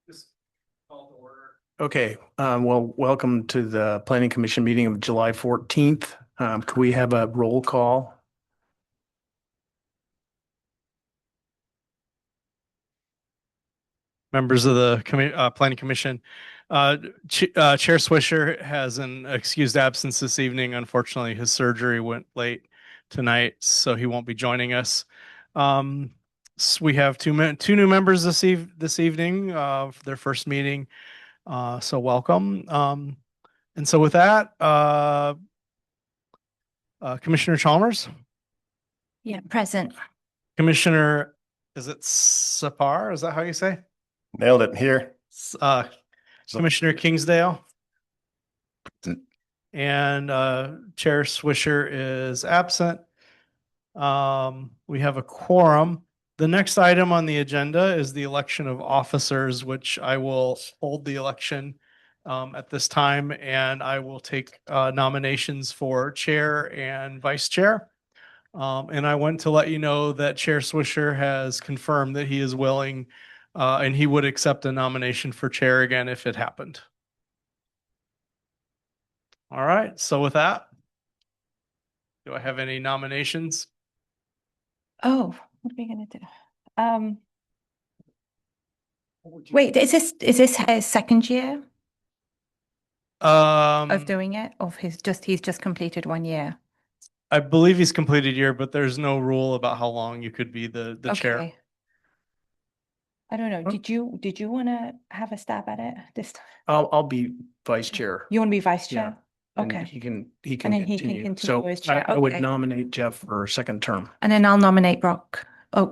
Just call to order. Okay, well, welcome to the Planning Commission meeting of July 14th. Could we have a roll call? Members of the Planning Commission. Chair Swisher has an excused absence this evening. Unfortunately, his surgery went late tonight, so he won't be joining us. We have two new members this evening for their first meeting, so welcome. And so with that, Commissioner Chalmers, Yeah, present. Commissioner, is it Sapar? Is that how you say? Nailed it here. Uh, Commissioner Kingsdale. Present. And Chair Swisher is absent. We have a quorum. The next item on the agenda is the election of officers, which I will hold the election at this time, and I will take nominations for chair and vice chair. And I want to let you know that Chair Swisher has confirmed that he is willing and he would accept a nomination for chair again if it happened. All right, so with that, do I have any nominations? Oh, what are we gonna do? Wait, is this his second year of doing it? Or he's just completed 1 year? I believe he's completed year, but there's no rule about how long you could be the chair. Okay. I don't know. Did you want to have a stab at it this time? I'll be vice chair. You want to be vice Yeah. chair? And Okay. he can And then he can continue. continue So as chair. I would Okay. nominate Jeff for a second term. And then I'll nominate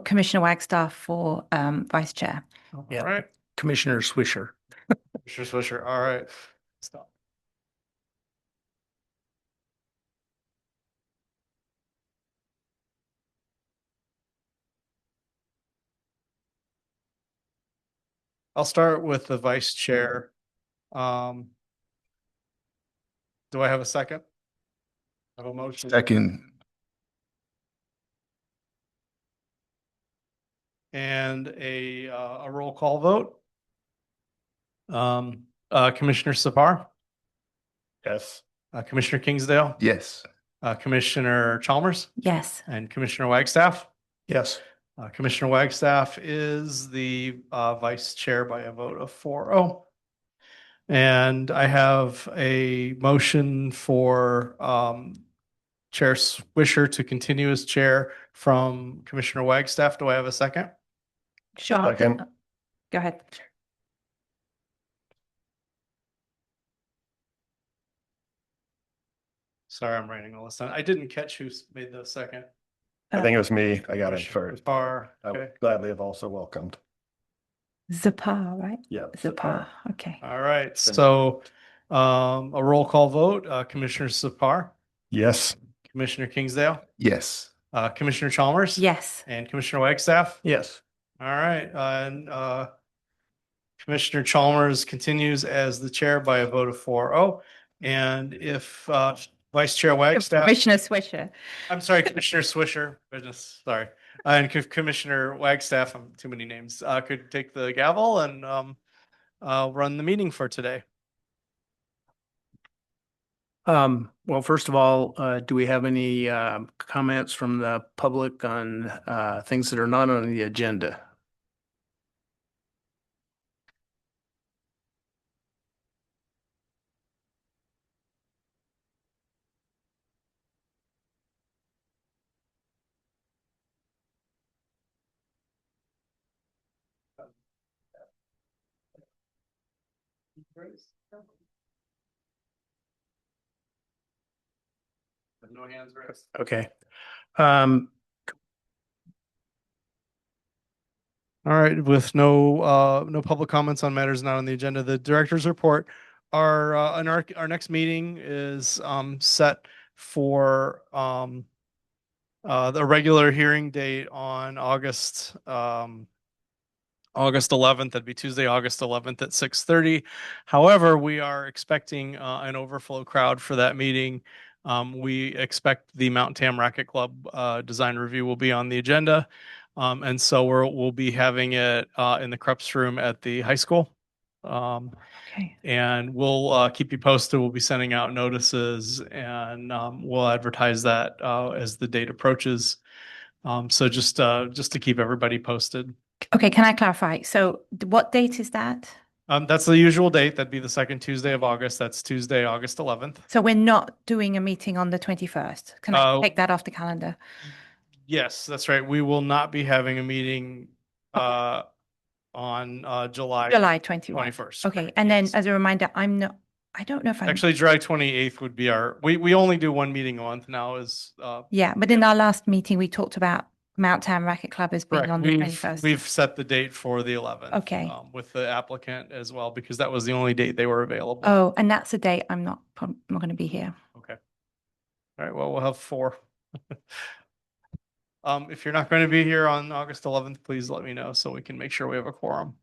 Commissioner Wagstaff for vice chair. Yeah. All right. Commissioner Swisher. Commissioner Swisher. All right. Stop. I'll start with the vice chair. Do I have a second? I have a motion. Second. And a roll call vote. Commissioner Sapar, Yes. Commissioner Kingsdale, Yes. Commissioner Chalmers, Yes. and Commissioner Wagstaff. Yes. Commissioner Wagstaff is the vice chair by a vote of 4-0. And I have a motion for Chair Swisher to continue as chair from Commissioner Wagstaff. Do I have a second? Sure. Second. Go ahead. Sorry, I'm writing all this down. I didn't catch who made the second. I think it was me. I got it Commissioner first. Barr. I Okay. would gladly have also welcomed. Zapar, right? Yeah. Zapar. Okay. All right. So a roll call vote. Commissioner Sapar, Yes. Commissioner Kingsdale, Yes. Commissioner Chalmers, Yes. and Commissioner Wagstaff. Yes. All right. And Commissioner Chalmers continues as the chair by a vote of 4-0. And if Vice Chair Wagstaff, Commissioner Swisher. I'm sorry, Commissioner Swisher, goodness, sorry. And Commissioner Wagstaff, too many names, could take the gavel and run the meeting for today. Well, first of all, do we have any comments from the public on things that are not on the agenda? No hands raised. Okay. All right, with no public comments on matters not on the agenda, the director's report. Our next meeting is set for the regular hearing date on August 11th. That'd be Tuesday, August 11th at 6:30. However, we are expecting an overflow crowd for that meeting. We expect the Mountain Tam Racket Club design review will be on the agenda. And so we'll be having it in the Krebs room at the high school. Okay. And we'll keep you posted. We'll be sending out notices and we'll advertise that as the date approaches. So just to keep everybody posted. Okay, can I clarify? So what date is that? That's the usual date. That'd be the second Tuesday of August. That's Tuesday, August 11th. So we're not doing a meeting on the 21st. Can I take that off the calendar? Yes, that's right. We will not be having a meeting on July July 21. 21st. Okay. correct, And then yes. as a reminder, I don't know if I'm, Actually, July 28th would be we only do one meeting a month now is yeah, but in our last meeting, we talked about Mount Town Racket Club as being correct. on the 21st. We've set the date for the 11th. Okay. With the applicant as well, because that was the only date they were available. Oh, and that's a date I'm not going to be here. Okay. All right. Well, we'll have 4. If you're not going to be here on August 11th, please let me know so we can make sure we have a quorum.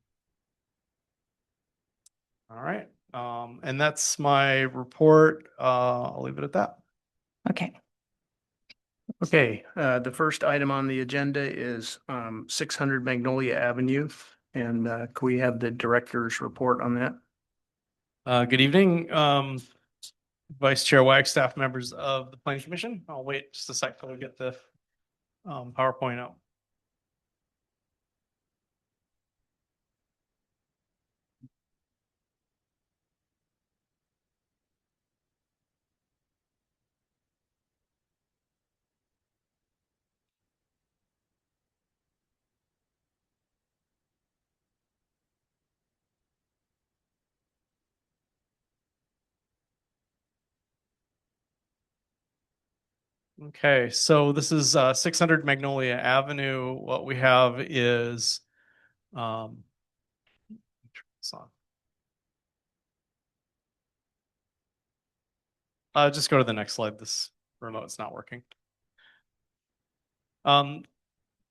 All right. And that's my report. I'll leave it at that. Okay. Okay, the first item on the agenda is 600 Magnolia Avenue. And can we have the director's report on that? Good evening, Vice Chair Wagstaff, members of the Planning Commission. I'll wait just a sec till we get the PowerPoint out. Okay, so this is 600 Magnolia Avenue. What we have is turn this on. Just go to the next slide. This remote's not working.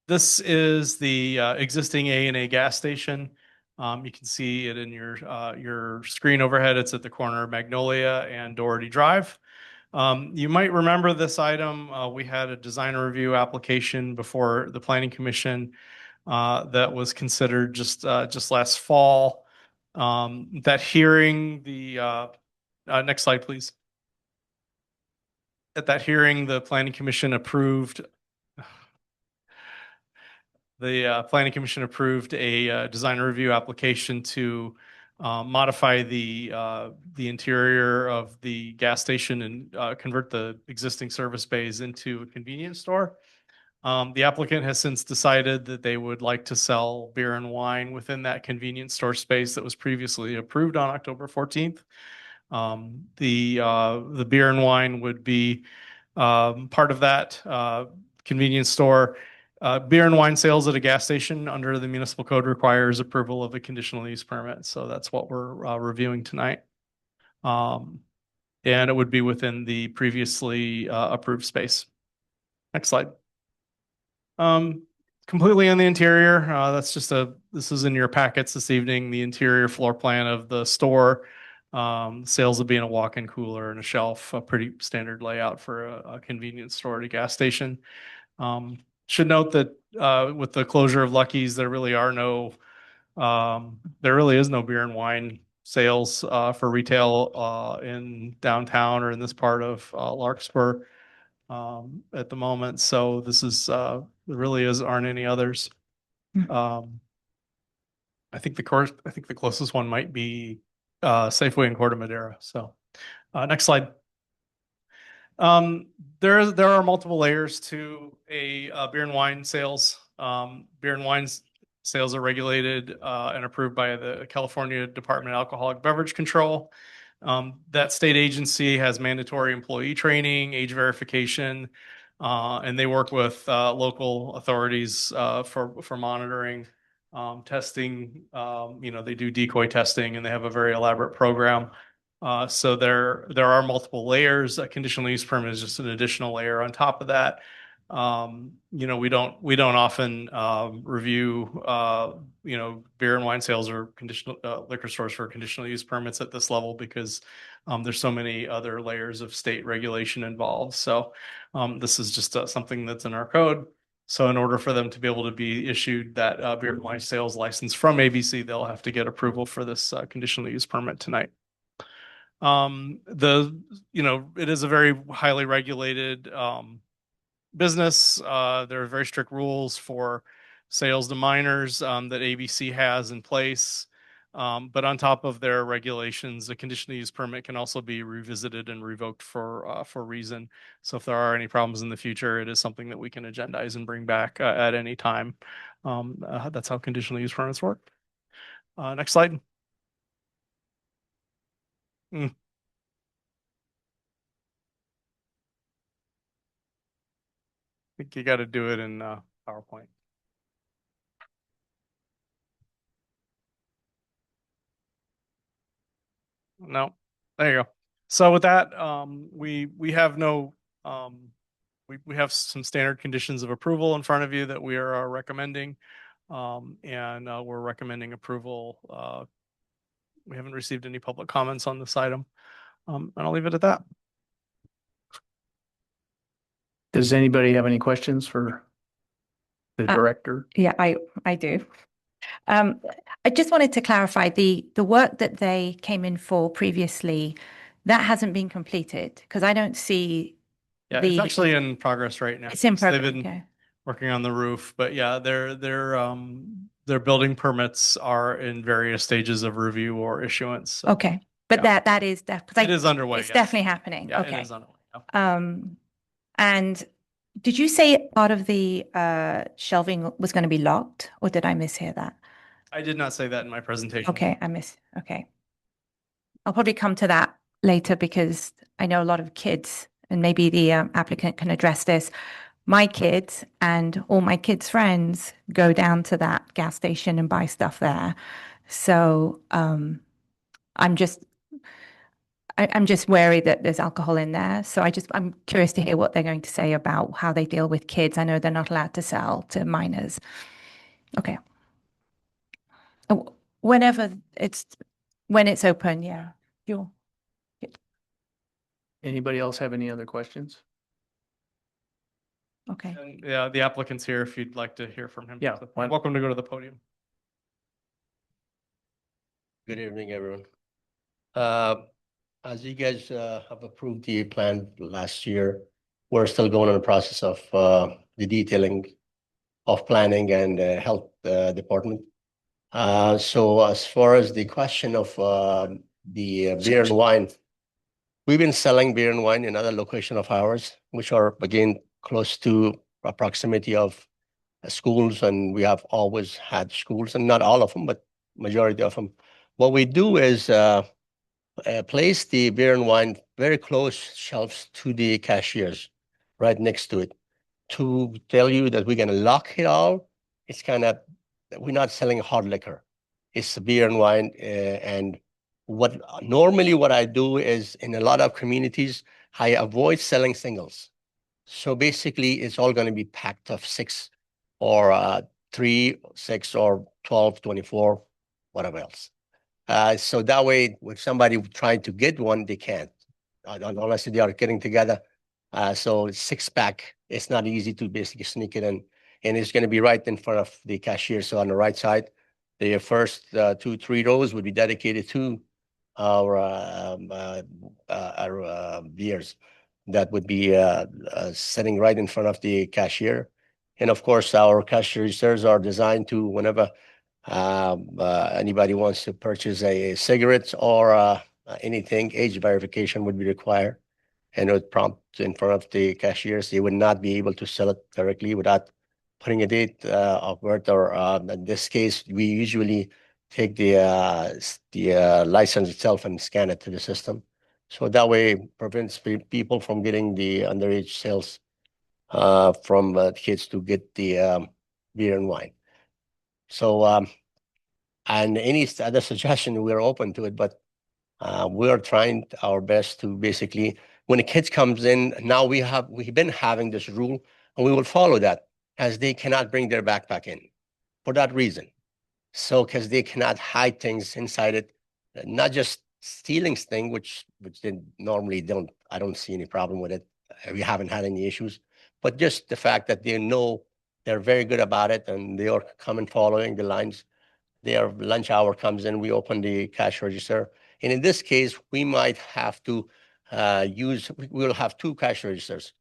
This is the existing A&A gas station. You can see it in your screen overhead. It's at the corner of Magnolia and Doherty Drive. You might remember this item. We had a design review application before the Planning Commission that was considered just last fall. That hearing, the next slide, please. At that hearing, the Planning Commission approved. The Planning Commission approved a design review application to modify the interior of the gas station and convert the existing service bays into a convenience store. The applicant has since decided that they would like to sell beer and wine within that convenience store space that was previously approved on October 14th. The beer and wine would be part of that convenience store. Beer and wine sales at a gas station under the municipal code requires approval of a conditional use permit. So that's what we're reviewing tonight. And it would be within the previously approved space. Next slide. Completely on the interior. This is in your packets this evening, the interior floor plan of the store. Sales will be in a walk-in cooler and a shelf, a pretty standard layout for a convenience store at a gas station. Should note that with the closure of Lucky's, there really is no beer and wine sales for retail in downtown or in this part of Larkspur at the moment. So there really aren't any others. I think the closest one might be Safeway in Corte Madera. So next slide. There are multiple layers to a beer and wine sales. Beer and wine sales are regulated and approved by the California Department of Alcoholic Beverage Control. That state agency has mandatory employee training, age verification, and they work with local authorities for monitoring, testing. They do decoy testing, and they have a very elaborate program. So there are multiple layers. A conditional use permit is just an additional layer on top of that. We don't often review beer and wine sales or conditional liquor stores for conditional use permits at this level because there's so many other layers of state regulation involved. So this is just something that's in our code. So in order for them to be able to be issued that beer and wine sales license from ABC, they'll have to get approval for this conditional use permit tonight. It is a very highly regulated business. There are very strict rules for sales to minors that ABC has in place. But on top of their regulations, the conditional use permit can also be revisited and revoked for reason. So if there are any problems in the future, it is something that we can agendize and bring back at any time. That's how conditional use permits work. Next slide. Mm. I think you got to do it in PowerPoint. No, there you go. So with that, we have no we have some standard conditions of approval in front of you that we are recommending, and we're recommending approval. We haven't received any public comments on this item, and I'll leave it at that. Does anybody have any questions for the director? Yeah, I do. I just wanted to clarify the work that they came in for previously, that hasn't been completed because I don't see Yeah, the. it's actually in progress right now. It's in They've progress. been Okay. working on the roof, but yeah, their building permits are in various stages of review or issuance. So Okay, but yeah. that is it is underway. It's yes. definitely happening. Yeah, Okay. it is underway. Yeah. And did you say part of the shelving was going to be locked, or did I mishear that? I did not say that in my presentation. Okay, okay. I'll probably come to that later because I know a lot of kids, and maybe the applicant can address this. My kids and all my kids' friends go down to that gas station and buy stuff there. So I'm just wary that there's alcohol in there. So I'm curious to hear what they're going to say about how they deal with kids. I know they're not allowed to sell to minors. Okay. Whenever when it's open, yeah. Sure. Anybody else have any other questions? Okay. And yeah, the applicant's here if you'd like to hear from him. Yeah, So why- welcome to go to the podium. Good evening, everyone. As you guys have approved the plan last year, we're still going on the process of the detailing of planning and health department. So as far as the question of the beer and wine, we've been selling beer and wine in other location of ours, which are again close to a proximity of schools, and we have always had schools, and not all of them, but majority of them. What we do is place the beer and wine very close shelves to the cashiers, right next to it. To tell you that we're going to lock it all, it's kind of, we're not selling hard liquor. It's beer and wine. And what I do is in a lot of communities, I avoid selling singles. So basically, it's all going to be packed of 6 or 3, 6 or 12, 24, whatever else. So that way, if somebody trying to get one, they can't, unless they are getting together. So 6-pack, it's not easy to basically sneak it in. And it's going to be right in front of the cashier. So on the right side, the first 2, 3 rows would be dedicated to our beers that would be sitting right in front of the cashier. And of course, our cash registers are designed to whenever anybody wants to purchase a cigarettes or anything, age verification would be required. And it would prompt in front of the cashiers. They would not be able to sell it directly without putting a date of birth, or in this case, we usually take the license itself and scan it to the system. So that way prevents people from getting the underage sales from kids to get the beer and wine. So, and any other suggestion, we're open to it, but we are trying our best to basically, when a kid comes in, now we've been having this rule, and we will follow that, as they cannot bring their backpack in for that reason. So, because they cannot hide things inside it, not just stealing thing, which they normally don't, I don't see any problem with it. We haven't had any issues, but just the fact that they know they're very good about it, and they are coming following the lines. Their lunch hour comes in, we open the cash register. And in this case, we might have to we'll have two cash registers,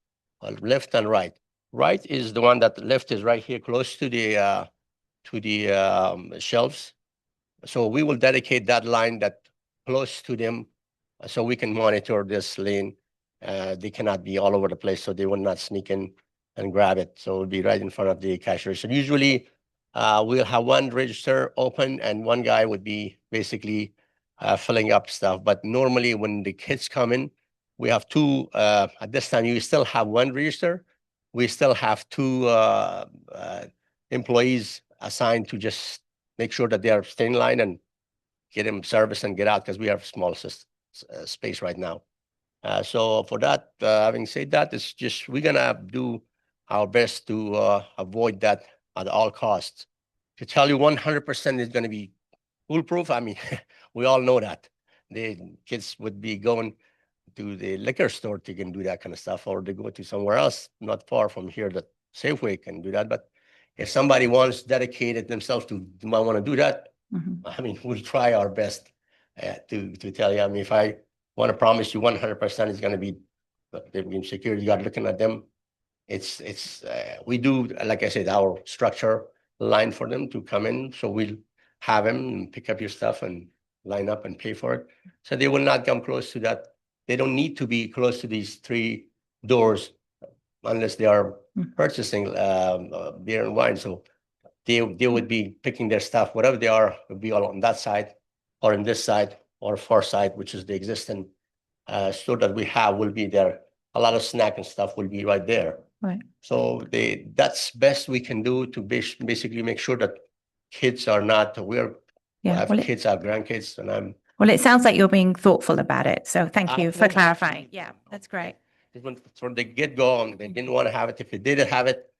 left and right. Right is the one that left is right here close to the shelves. So we will dedicate that line that close to them so we can monitor this lane. They cannot be all over the place, so they will not sneak in and grab it. So it'll be right in front of the cash register. Usually, we'll have one register open and one guy would be basically filling up stuff. But normally when the kids come in, we have two, at this time, you still have one register. We still have two employees assigned to just make sure that they are staying in line and get them service and get out because we have small space right now. So for that, having said that, it's just we're gonna do our best to avoid that at all costs. To tell you 100% is going to be foolproof, I mean, we all know that. The kids would be going to the liquor store to can do that kind of stuff, or they go to somewhere else not far from here that Safeway can do that. But if somebody wants dedicated themselves to might want to do that, I mean, we'll try our best to tell you. I mean, if I want to promise you 100% is going to be the security guard looking at them, we do, like I said, our structure line for them to come in. So we'll have them pick up your stuff and line up and pay for it. So they will not come close to that. They don't need to be close to these three doors unless they are purchasing beer and wine. So they would be picking their stuff, whatever they are, would be all on that side or in this side or far side, which is the existing store that we have will be there. A lot of snack and stuff will be right there. Right. So that's best we can do to basically make sure that kids are not, I have kids, I have grandkids, and well, it sounds like you're being thoughtful about it. So thank you for clarifying. Yeah, that's great. From the get-go, they didn't want to have it. If they did have it,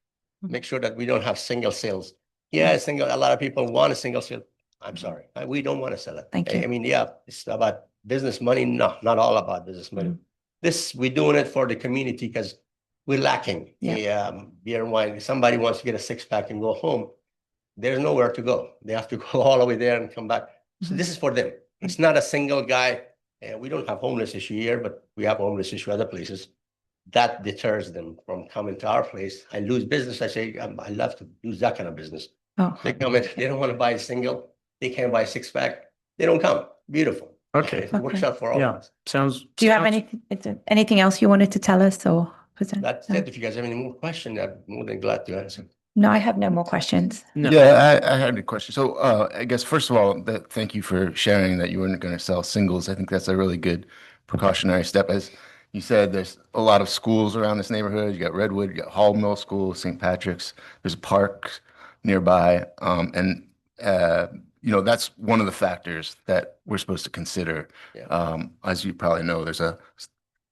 make sure that we don't have single sales. Yeah, a lot of people want a single sale. I'm sorry, we don't want to sell it. Thank you. I mean, yeah, it's about business money. No, not all about business money. We're doing it for the community because we're lacking beer and wine. If somebody wants to get a 6-pack and go home, there's nowhere to go. They have to go all the way there and come back. So this is for them. It's not a single guy. We don't have homeless issue here, but we have homeless issue other places. That deters them from coming to our place. I lose business. I say, I love to lose that kind of business. Oh. They come in, they don't want to buy a single. They can't buy a 6-pack. They don't come. Beautiful. Okay. It works out for all of us. Sounds. Do you have anything else you wanted to tell us or present? That's it. If you guys have any more questions, I'm more than glad to answer. No, I have no more questions. No. Yeah, I had a question. So I guess first of all, thank you for sharing that you weren't going to sell singles. I think that's a really good precautionary step. As you said, there's a lot of schools around this neighborhood. You got Redwood, you got Hall Middle School, St. Patrick's. There's a park nearby, and that's one of the factors that we're supposed to consider. Yeah. As you probably know, there's a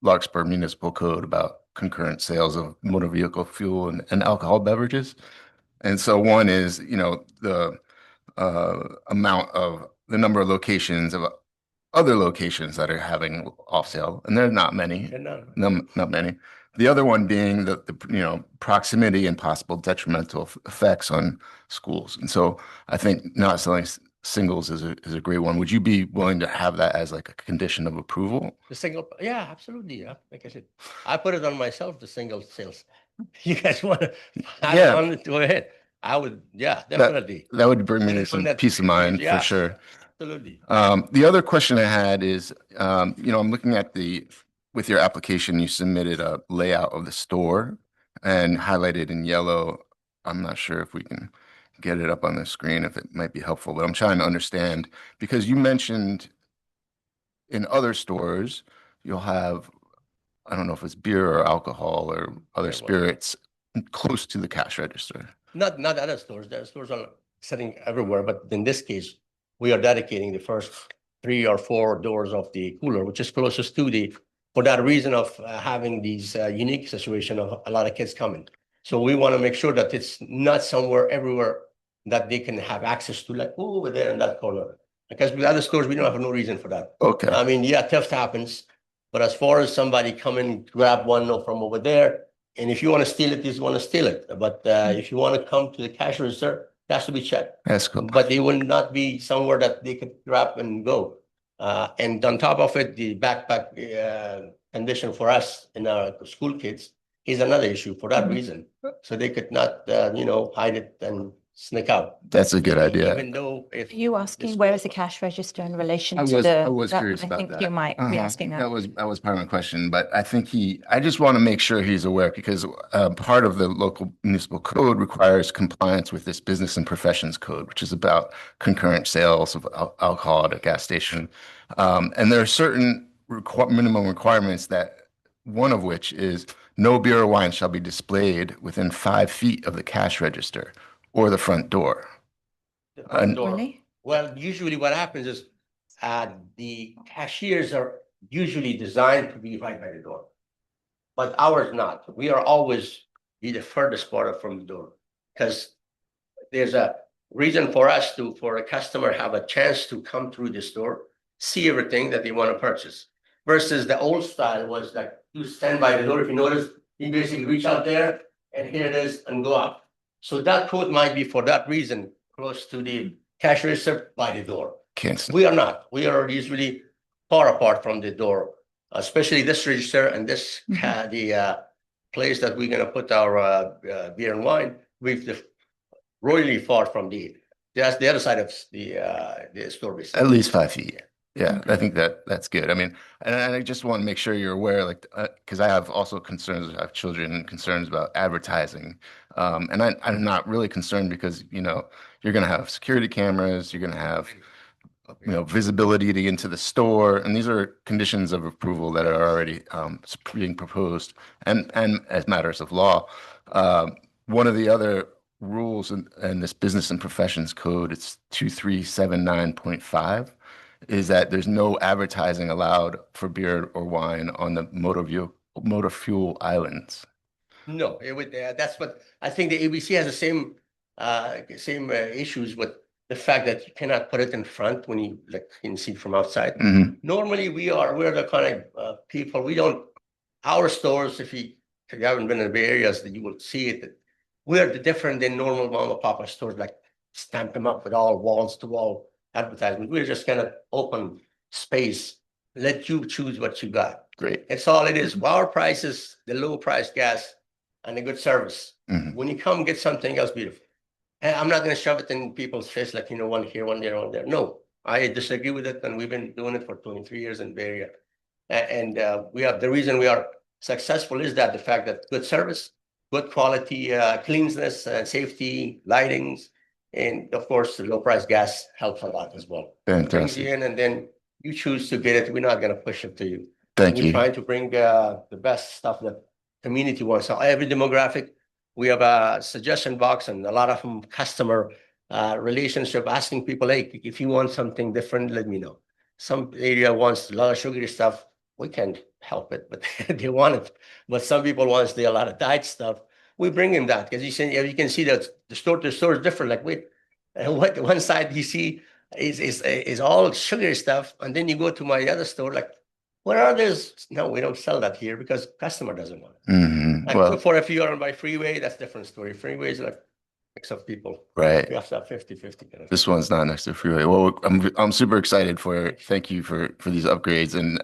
Larkspur municipal code about concurrent sales of motor vehicle fuel and alcohol beverages. And so one is, the the number of locations of other locations that are having off sale, and there are not many. Not many. The other one being the proximity and possible detrimental effects on schools. And so I think not selling singles is a great one. Would you be willing to have that as like a condition of approval? The single, yeah, absolutely. Yeah. Like I said, I put it on myself, the single sales. You guys want to go ahead. I would, definitely. That would bring me some peace of mind for sure. Absolutely. The other question I had is, I'm looking at with your application, you submitted a layout of the store and highlighted in yellow. I'm not sure if we can get it up on the screen, if it might be helpful, but I'm trying to understand because you mentioned in other stores, you'll have, I don't know if it's beer or alcohol or other spirits close to the cash register. Not other stores. There are stores are sitting everywhere, but in this case, we are dedicating the first 3 or 4 doors of the cooler, which is closest to for that reason of having these unique situation of a lot of kids coming. So we want to make sure that it's not somewhere everywhere that they can have access to, like over there in that corner. Because with other stores, we don't have no reason for that. Okay. I mean, theft happens, but as far as somebody coming grab one from over there, And if you want to steal it, you just want to steal it. But if you want to come to the cash register, it has to be checked. That's cool. But they will not be somewhere that they could grab and go. And on top of it, the backpack condition for us and our school kids is another issue for that reason. So they could not, hide it and sneak out. That's a good idea. Even though if. Are you asking where is the cash register in relation I to was, the? I was that- curious I about think that. you might be Uh-huh. asking that. That was part of my question, but I think I just want to make sure he's aware because part of the local municipal code requires compliance with this business and professions code, which is about concurrent sales of alcohol at a gas station. And there are certain minimum requirements that one of which is no beer or wine shall be displayed within 5 feet of the cash register or the front door. The front door. Really? Well, usually what happens is the cashiers are usually designed to be right by the door. But ours not. We are always be the furthest part from the door. Because there's a reason for us for a customer have a chance to come through the store, see everything that they want to purchase. Versus the old style was like you stand by the door. If you notice, you basically reach out there and here it is and go up. So that code might be for that reason close to the cash register by the door. Can't. We are not. We are usually far apart from the door, especially this register and this the place that we're gonna put our beer and wine. We've really far from that's the other side of the store. Basically. At least 5 feet. Yeah, I think that's good. I mean, and I just want to make sure you're aware, like, because I have also concerns. I have children and concerns about advertising, and I'm not really concerned because you're going to have security cameras, you're going to have visibility into the store, and these are conditions of approval that are already being proposed, and as matters of law. One of the other rules in this business and professions code, it's 2379.5. is that there's no advertising allowed for beer or wine on the motor fuel islands. No, it would. That's what I think. The ABC has the same issues with the fact that you cannot put it in front when you can see from outside. Mhm. Normally, we're the kind of people. We don't. Our stores, if you haven't been in the Bay Areas, that you will see it. We're different than normal mom and pop stores, like stamp them up with all walls to wall advertisement. We're just kind of open space, let you choose what you got. Great. It's all it is. Our prices, the low price gas and the good service. Mhm. When you come get something else beautiful. And I'm not going to shove it in people's face like, one here, one there, one there. No, I disagree with it. And we've been doing it for 23 years in Bay Area. And we have the reason we are successful is that the fact that good service, good quality, cleanliness, safety, lightings, and of course, the low price gas helps a lot as well. Brings Fantastic. you in and then you choose to get it. We're not going to push it to you. Thank We're you. trying to bring the best stuff that community wants. So every demographic, we have a suggestion box and a lot of them customer relationship asking people, hey, if you want something different, let me know. Some area wants a lot of sugary stuff. We can't help it, but they want it. But some people want a lot of diet stuff. We bring in that because you can see that the store to store is different. Like wait, what one side you see is all sugary stuff, and then you go to my other store like, what are those? No, we don't sell that here because customer doesn't want it. Mhm. Like, Well, for if you are on my freeway, that's a different story. Freeway is like mix of people. right. You have to have 50-50 kind of. This one's not next to the freeway. Well, I'm super excited for it. Thank you for these upgrades. And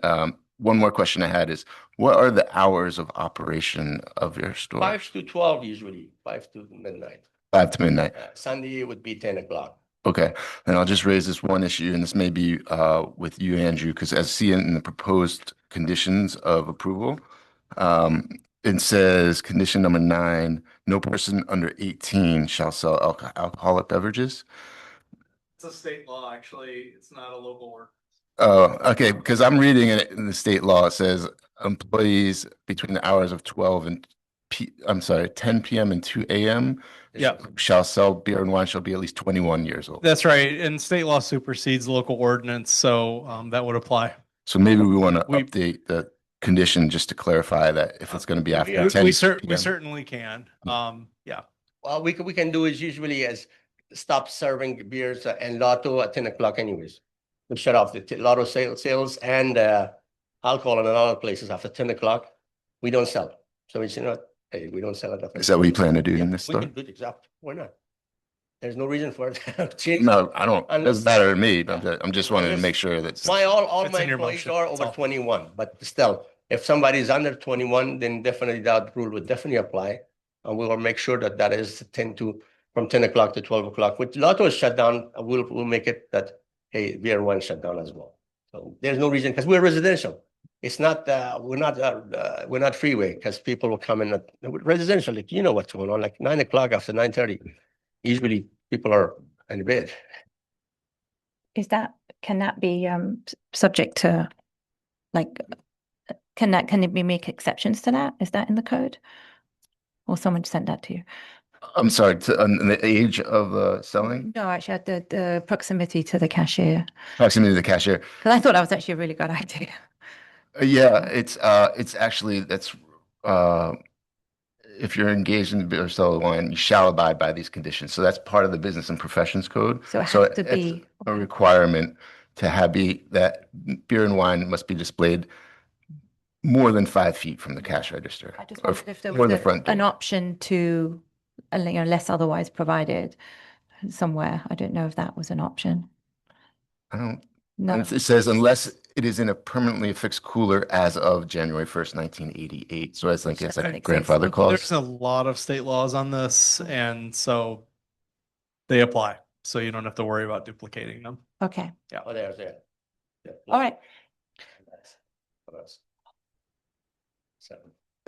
one more question I had is, what are the hours of operation of your store? 5 to 12 usually, 5 to midnight. 5 to midnight. Sunday would be 10 o'clock. Okay, and I'll just raise this one issue, and this may be with you, Andrew, because as seen in the proposed conditions of approval, it says condition number 9, no person under 18 shall sell alcoholic beverages. It's a state law, actually. It's not a local work. Oh, okay, because I'm reading it in the state law. It says employees between the hours of 10 p.m. and 2 a.m. Yeah. shall sell beer and wine shall be at least 21 years old. That's right. And state law supersedes local ordinance, so that would apply. So maybe we want to We- update the condition just to clarify that if it's going to be after Yeah. 10 We p.m. certainly can. Yeah. Well, we can do is usually as stop serving beers and lotto at 10 o'clock anyways. We shut off the lotto sales and alcohol in a lot of places after 10 o'clock. We don't sell. So it's, Hey, we don't sell enough. Is that what you plan to do Yeah, in this we store? can do the job. Why not? There's no reason for it to change. No, I don't, Unless- doesn't matter to me, but I'm just wanting to Unless- make sure that. all It's my in your employees motion. are That's over all. 21, but still, if somebody is under 21, then definitely that rule would definitely apply. And we will make sure that that is from 10 o'clock to 12 o'clock. With Lotto is shut down, we'll make it that, hey, beer one shut down as well. So there's no reason, because we're residential. It's not, we're not freeway, because people will come in residential, like, you know what's going on, like 9 o'clock after 9:30. Usually people are in bed. Can that be subject to, like, can it be make exceptions to that? Is that in the code? Or someone sent that to you? I'm sorry, on the age of selling, No, actually, the proximity to the cashier, proximity to the cashier. because I thought that was actually a really good idea. Yeah, it's actually, uh, if you're engaged in beer or sell wine, you shall abide by these conditions. So that's part of the Business and Professions Code. So it has to it's be- a requirement to that beer and wine must be displayed more than 5 feet from the cash register. I just or wondered if there more was than the front an door. option to, less otherwise provided somewhere. I don't know if that was an option. I don't, No, and it says unless it is in a permanently affixed cooler as of January 1st, 1988. So I think it's doesn't like exist. grandfather Okay. clause. There's a lot of state laws on this, and so they apply. So you don't have to worry about duplicating them. okay, Oh, there's it. Yeah. all right. So,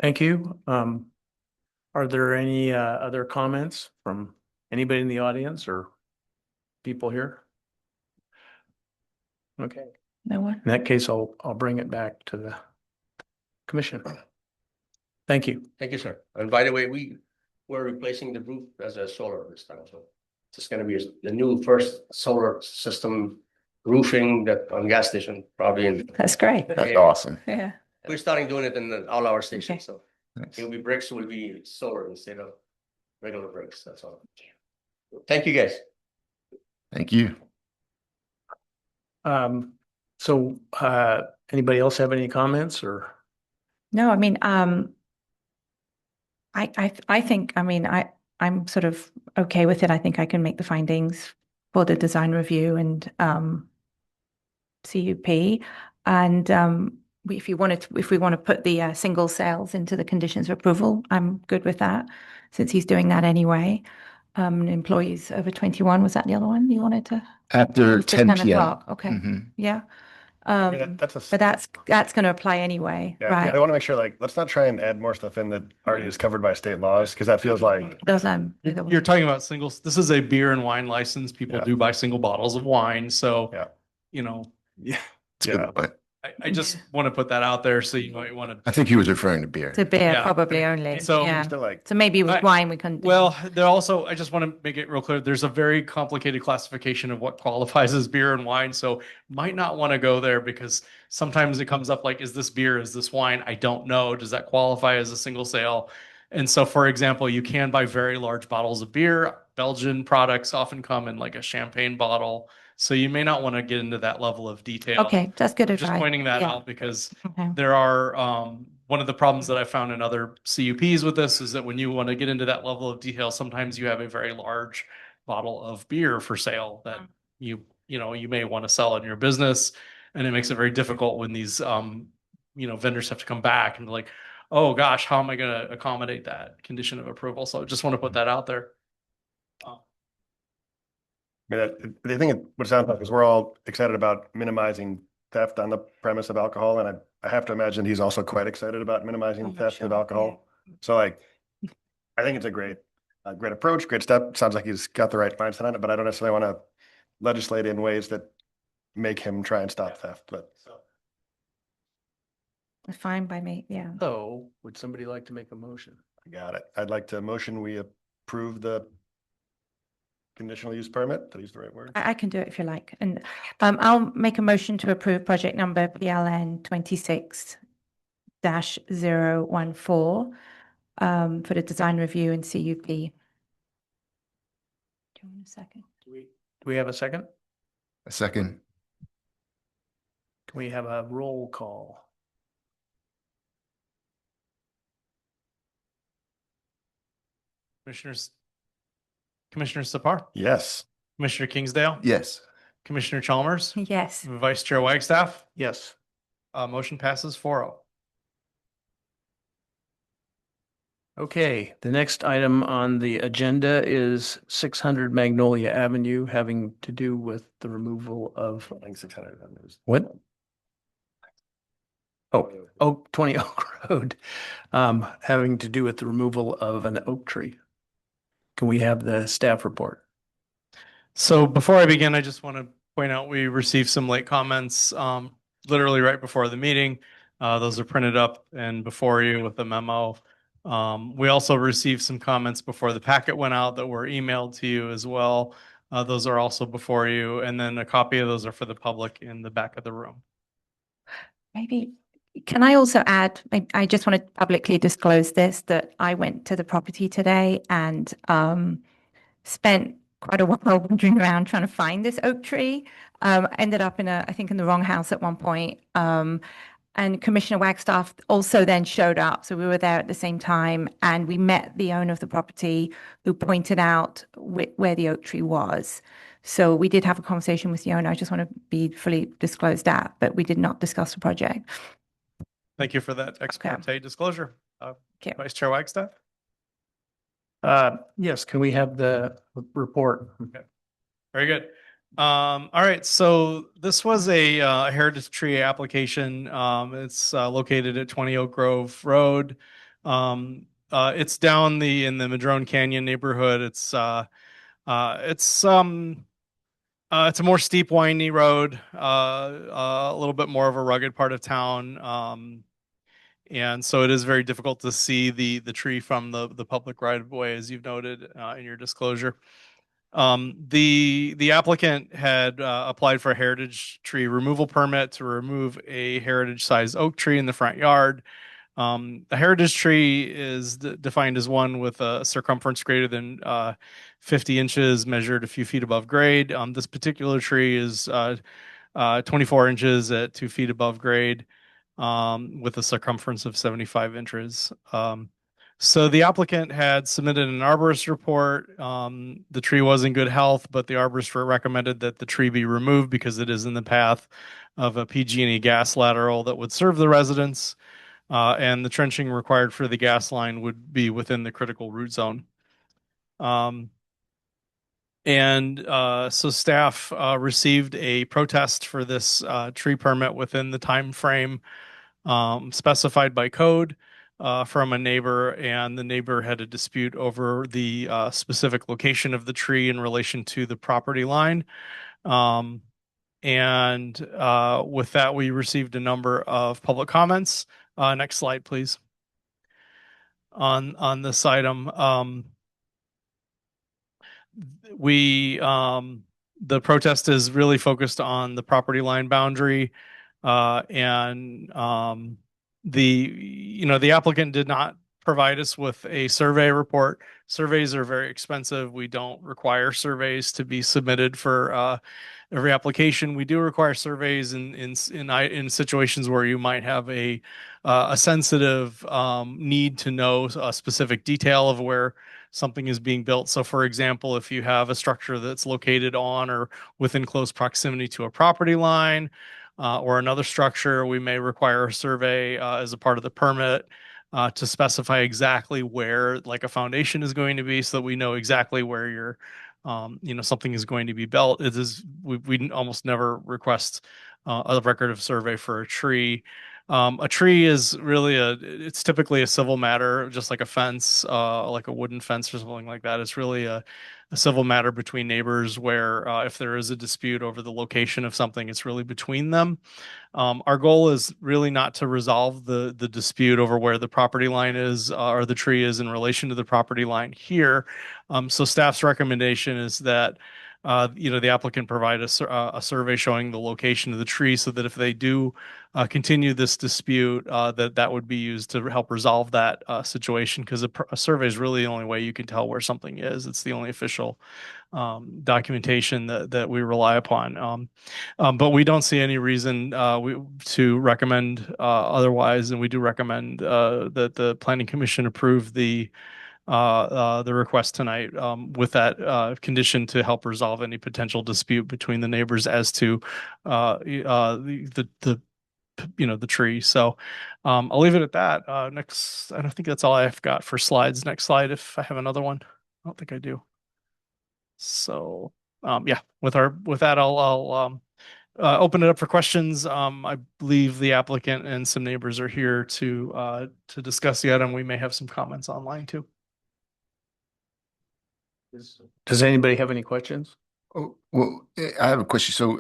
Thank you. Are there any other comments from anybody in the audience or people here? Okay, No one? in that case, I'll bring it back to the commission. Thank you. thank you, sir. And by the way, we're replacing the roof as a solar this time, so it's gonna be the new first solar system roofing that on gas station, probably in. That's great. That's Yeah. awesome. Yeah. We're starting doing it in all our Okay. stations, so Nice. it'll be bricks, will be solar instead of regular bricks, that's all. Thank you, guys. Thank you. So anybody else have any comments or? No, I mean, I think, I'm sort of okay with it. I think I can make the findings for the design review and CUP. And if we want to put the single sales into the conditions of approval, I'm good with that, since he's doing that anyway. Employees over 21, was that the other one you wanted to? After After 10 10 PM. o'clock, okay. Mhm. Yeah. I mean, that's But that's going to apply anyway, yeah, right? I want to make sure, like, let's not try and add more stuff in that already is covered by state laws, because that feels like, Does You're talking about singles. This is a beer and wine license. People Yeah. do buy single bottles of wine. So, Yeah. you know, Yeah. It's a good point. I just want to put that out there. So, you want I to, think he was referring to beer. To beer, Yeah. probably only. So- Yeah. still like, So maybe with I- wine, we can. well, there also, I just want to make it real clear. There's a very complicated classification of what qualifies as beer and wine. So might not want to go there, because sometimes it comes up like, is this beer? Is this wine? I don't know. Does that qualify as a single sale? And so, for example, you can buy very large bottles of beer. Belgian products often come in like a champagne bottle. So you may not want to get into that level of detail. Okay, that's good Just advice. pointing that Yeah. out, because Okay. there are, one of the problems that I found in other CUPs with this is that when you want to get into that level of detail, sometimes you have a very large bottle of beer for sale that you may want to sell in your business. And it makes it very difficult when these, vendors have to come back and be like, oh gosh, how am I going to accommodate that condition of approval? So I just want to put that out there. I mean, I think what it sounds like is we're all excited about minimizing theft on the premise of alcohol, and I have to imagine he's also quite excited about minimizing I'm theft of sure, alcohol. So like, I think it's a great approach, great step. Sounds like he's got the right mindset on it, but I don't necessarily want to legislate in ways that make him try and stop theft, but. Fine by me, yeah. So would somebody like to make a motion? I got it. I'd like to motion we approve the conditional use permit. Did I use the right word? I can do it if you like. And I'll make a motion to approve project number PLN 26-014 for the design review and CUP. Do you want a second? Do we have a second? A second. Can we have a roll call? Commissioner Sapar, Yes. Commissioner Kingsdale, Yes. Commissioner Chalmers, Yes. Vice Chair Wagstaff. Yes. Motion passes 4-0. Okay, the next item on the agenda is 600 Magnolia Avenue, having to do with the removal of I think 600. what? Oh, 20 Oak Road, having to do with the removal of an oak tree. Can we have the staff report? So before I begin, I just want to point out we received some late comments literally right before the meeting. Those are printed up and before you with the memo. We also received some comments before the packet went out that were emailed to you as well. Those are also before you, and then a copy of those are for the public in the back of the room. Maybe, can I also add, I just want to publicly disclose this, that I went to the property today and spent quite a while wandering around trying to find this oak tree. Ended up I think in the wrong house at one point. And Commissioner Wagstaff also then showed up. So we were there at the same time and we met the owner of the property who pointed out where the oak tree was. So we did have a conversation with the owner. I just want to be fully disclosed that, but we did not discuss the project. Thank you for that ex parte disclosure. Okay. Vice Chair Wagstaff. Yes, can we have the report? Very good. All right, so this was a heritage tree application. It's located at 20 Oak Grove Road. It's down in the Madrone Canyon neighborhood. It's a more steep, windy road, a little bit more of a rugged part of town. And so it is very difficult to see the tree from the public right of way, as you've noted in your disclosure. The applicant had applied for a heritage tree removal permit to remove a heritage size oak tree in the front yard. The heritage tree is defined as one with a circumference greater than 50 inches, measured a few feet above grade. This particular tree is 24 inches at 2 feet above grade, with a circumference of 75 inches. So the applicant had submitted an arborist report. The tree was in good health, but the arborist recommended that the tree be removed because it is in the path of a PG&E gas lateral that would serve the residents, and the trenching required for the gas line would be within the critical root zone. So staff received a protest for this tree permit within the time frame specified by code from a neighbor, and the neighbor had a dispute over the specific location of the tree in relation to the property line. With that, we received a number of public comments. Next slide, please. On this item, the protest is really focused on the property line boundary, and the applicant did not provide us with a survey report. Surveys are very expensive. We don't require surveys to be submitted for every application. We do require surveys in situations where you might have a sensitive need to know a specific detail of where something is being built. So for example, if you have a structure that's located on or within close proximity to a property line, or another structure, we may require a survey as a part of the permit to specify exactly where like a foundation is going to be, so that we know exactly where your something is going to be built. We almost never request a record of survey for a tree. A tree is really it's typically a civil matter, just like a fence, like a wooden fence or something like that. It's really a civil matter between neighbors where if there is a dispute over the location of something, it's really between them. Our goal is really not to resolve the dispute over where the property line is or the tree is in relation to the property line here. So staff's recommendation is that the applicant provide a survey showing the location of the tree, so that if they do continue this dispute, that would be used to help resolve that situation, because a survey is really the only way you can tell where something is. It's the only official documentation that we rely upon. But we don't see any reason to recommend otherwise, and we do recommend that the Planning Commission approve the the request tonight, with that, condition to help resolve any potential dispute between the neighbors as to, the tree. So, I'll leave it at that. Next, I don't think that's all I've got for slides. Next slide, if I have another one. I don't think I do. So, yeah, with that, I'll open it up for questions. I believe the applicant and some neighbors are here to discuss the item. We may have some comments online too. Does anybody have any questions? Oh, well, I have a question. So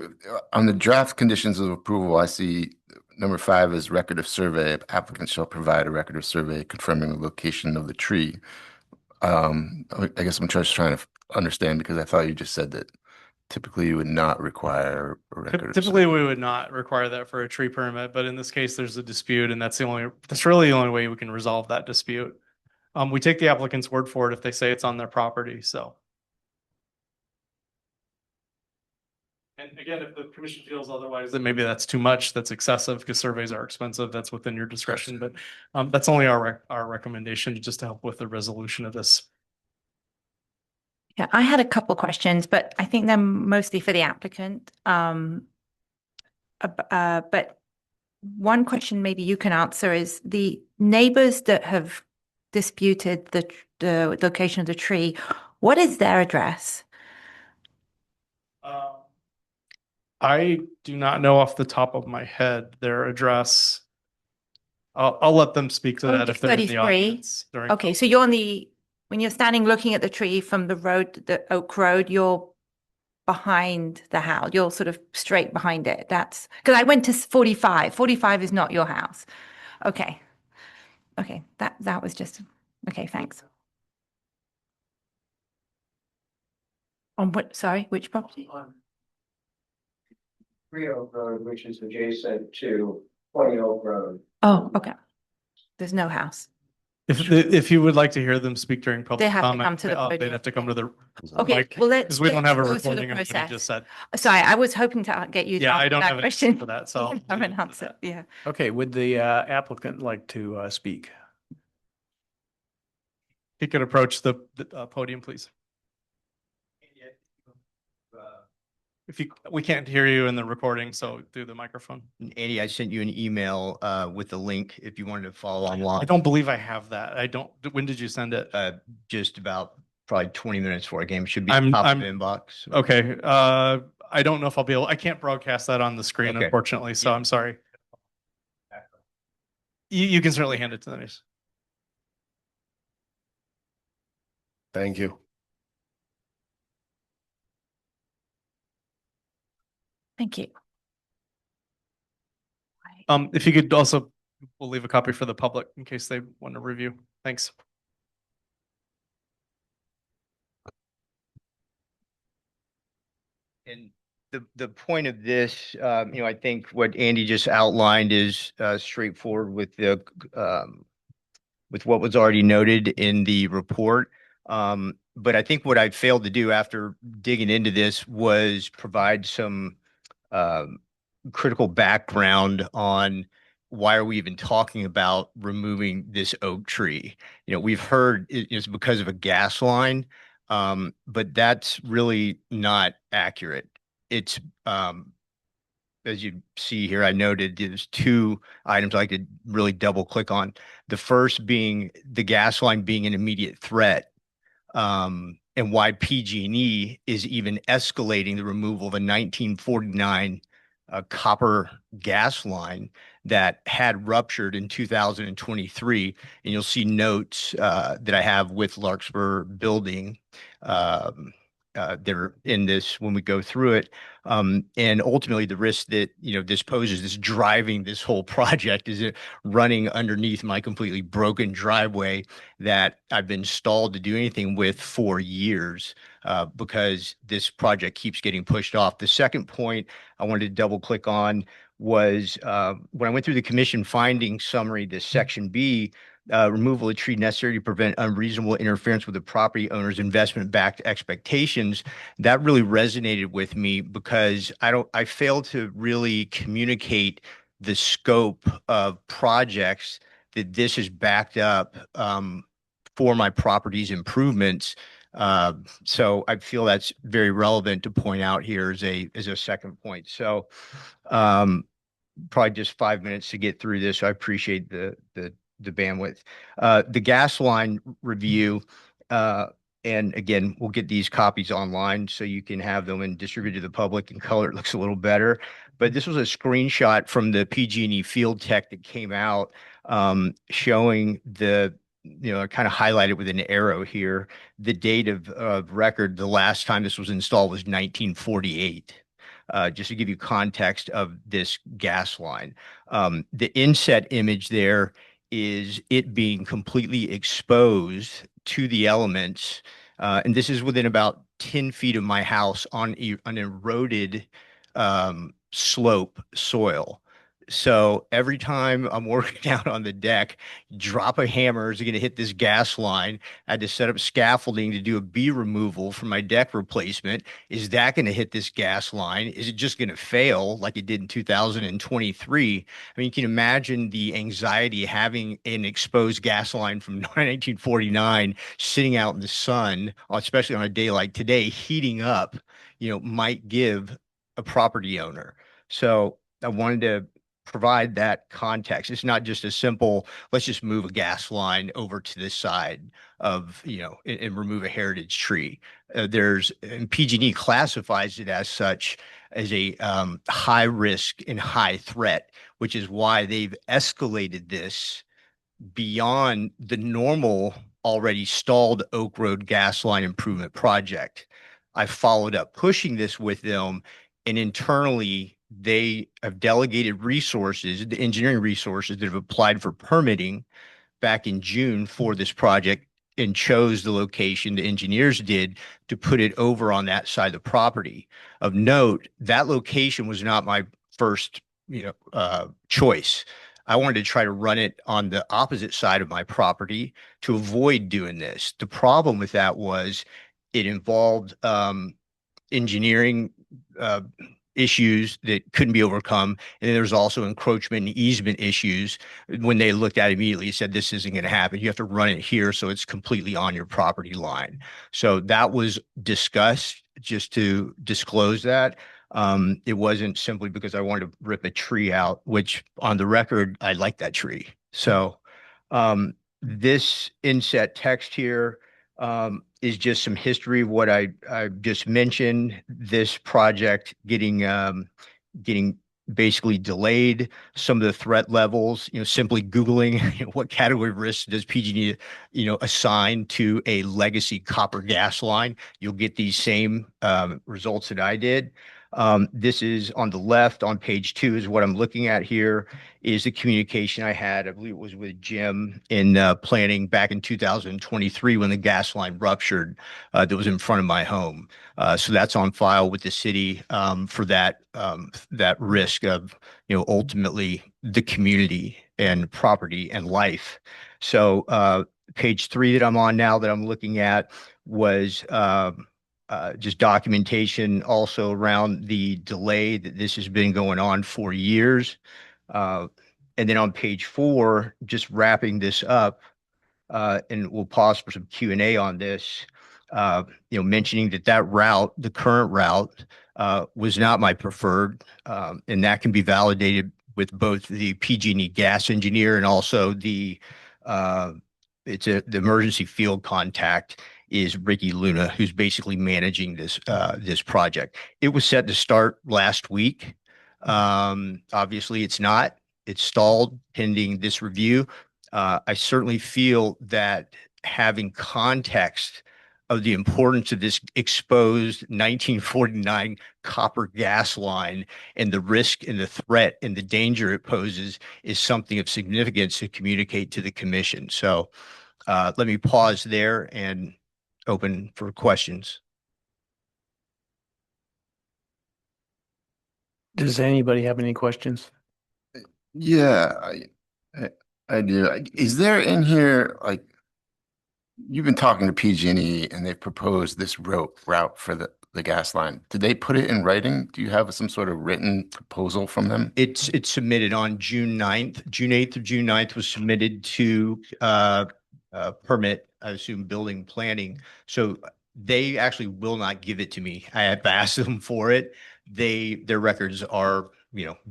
on the draft conditions of approval, I see number 5 is record of survey. Applicant shall provide a record of survey confirming the location of the tree. I guess I'm just trying to understand because I thought you just said that typically you would not require a record of Typically, survey. we would not require that for a tree permit, but in this case, there's a dispute, and that's really the only way we can resolve that dispute. We take the applicant's word for it if they say it's on their property, so. And again, if the commission feels otherwise, then maybe that's too much, that's excessive, because surveys are expensive, that's within your discretion, but that's only our recommendation, just to help with the resolution of this. Yeah, I had a couple questions, but I think they're mostly for the applicant. But one question maybe you can answer is the neighbors that have disputed the location of the tree, what is their address? I do not know off the top of my head their address. I'll let them speak to that if they're in the 33. audience during. Okay, so when you're standing looking at the tree from the road, the Oak Road, you're behind the house. You're sort of straight behind it. That's because I went to 45. 45 is not your house. Okay. Okay, that was just okay, thanks. On what, sorry, which property? On Three Oak Road, which is adjacent to 20 Oak Road. Oh, okay. There's no house. If you would like to hear them speak during public They have to comment, come to the they'd podium. have to come to the Okay, mic, well, let's because we don't have a go through the recording of what he process. just said. Sorry, I was hoping to get you to Yeah, I answer don't that have an answer question. for that, so. I have an answer, yeah. Okay, would the applicant like to speak? You could approach the podium, please. We can't hear you in the recording, so through the microphone. Andy, I sent you an email with the link if you wanted to follow online. I don't believe I have that. When did you send it? Just about probably 20 minutes before a game. Should be I'm- top I'm- of inbox. Okay, I don't know if I'll be able, I can't broadcast that on the screen, Okay. unfortunately, so Yeah. I'm sorry. You can certainly hand it to them. Thank you. Thank you. If you could also, we'll leave a copy for the public in case they want to review. Thanks. And the point of this, I think what Andy just outlined is straightforward with with what was already noted in the report. But I think what I failed to do after digging into this was provide some critical background on why are we even talking about removing this oak tree? We've heard it's because of a gas line, but that's really not accurate. It's as you see here, I noted there's 2 items I like to really double click on. The first being the gas line being an immediate threat, and why PG&E is even escalating the removal of a 1949 copper gas line that had ruptured in 2023. And you'll see notes that I have with Larkspur building. They're in this when we go through it. And ultimately the risk that, this poses, this driving this whole project is it running underneath my completely broken driveway that I've been stalled to do anything with for years, because this project keeps getting pushed off. The second point I wanted to double click on was when I went through the commission finding summary, this section B, removal of tree necessary to prevent unreasonable interference with the property owner's investment-backed expectations. That really resonated with me because I failed to really communicate the scope of projects that this is backed up for my property's improvements. So I feel that's very relevant to point out here as a second point. So probably just 5 minutes to get through this. So I appreciate the bandwidth. The gas line review, and again, we'll get these copies online so you can have them and distribute to the public in color. It looks a little better. But this was a screenshot from the PG&E field tech that came out, showing kind of highlighted with an arrow here, the date of record. The last time this was installed was 1948. Just to give you context of this gas line. The inset image there is it being completely exposed to the elements. And this is within about 10 feet of my house on an eroded slope soil. So every time I'm working out on the deck, drop a hammer is going to hit this gas line. I had to set up scaffolding to do a bee removal for my deck replacement. Is that going to hit this gas line? Is it just going to fail like it did in 2023? I mean, you can imagine the anxiety having an exposed gas line from 1949 sitting out in the sun, especially on a day like today, heating up, might give a property owner. So I wanted to provide that context. It's not just a simple, let's just move a gas line over to this side of, and remove a heritage tree. And PG&E classifies it as such, as a high risk and high threat, which is why they've escalated this beyond the normal already stalled Oak Road gas line improvement project. I followed up pushing this with them, and internally they have delegated resources, the engineering resources that have applied for permitting back in June for this project, and chose the location, the engineers did, to put it over on that side of the property. Of note, that location was not my first choice. I wanted to try to run it on the opposite side of my property to avoid doing this. The problem with that was it involved engineering issues that couldn't be overcome. And then there's also encroachment and easement issues. When they looked at it immediately, said, this isn't going to happen. You have to run it here so it's completely on your property line. So that was discussed, just to disclose that. It wasn't simply because I wanted to rip a tree out, which on the record, I like that tree. So this inset text here is just some history of what I just mentioned. This project getting basically delayed. Some of the threat levels, simply Googling what category of risk does PG&E, assign to a legacy copper gas line, you'll get these same results that I did. This is on the left on page 2 is what I'm looking at here, is the communication I had. I believe it was with Jim in planning back in 2023 when the gas line ruptured that was in front of my home. So that's on file with the city for that risk of, ultimately the community and property and life. So page 3 that I'm on now that I'm looking at was just documentation also around the delay that this has been going on for years. And then on page 4, just wrapping this up, and we'll pause for some Q&A on this, mentioning that route, the current route, was not my preferred, and that can be validated with both the PG&E gas engineer and also the emergency field contact is Ricky Luna, who's basically managing this project. It was set to start last week. Obviously, it's not. It's stalled pending this review. I certainly feel that having context of the importance of this exposed 1949 copper gas line and the risk and the threat and the danger it poses is something of significance to communicate to the commission. So let me pause there and open for questions. Does anybody have any questions? Yeah, I do. Is there in here, like, you've been talking to PG&E and they've proposed this route for the gas line. Did they put it in writing? Do you have some sort of written proposal from them? It's submitted on June 9th. June 8th or June 9th was submitted to permit I assume, building planning. So they actually will not give it to me. I have asked them for it. Their records are,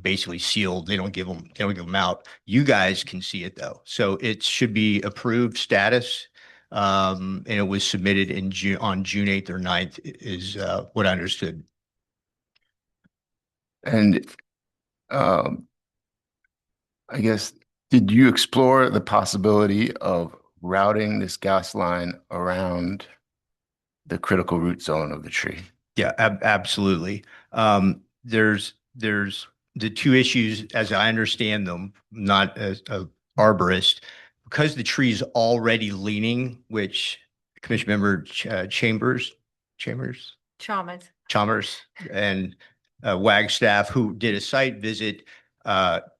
basically sealed. They don't give them out. You guys can see it though. So it should be approved status. And it was submitted on June 8th or 9th is, what I understood. And um, I guess, did you explore the possibility of routing this gas line around the critical root zone of the tree? Yeah, absolutely. There's the two issues as I understand them, not as a arborist, because the tree is already leaning, which Commission Member Chalmers and Wagstaff, who did a site visit,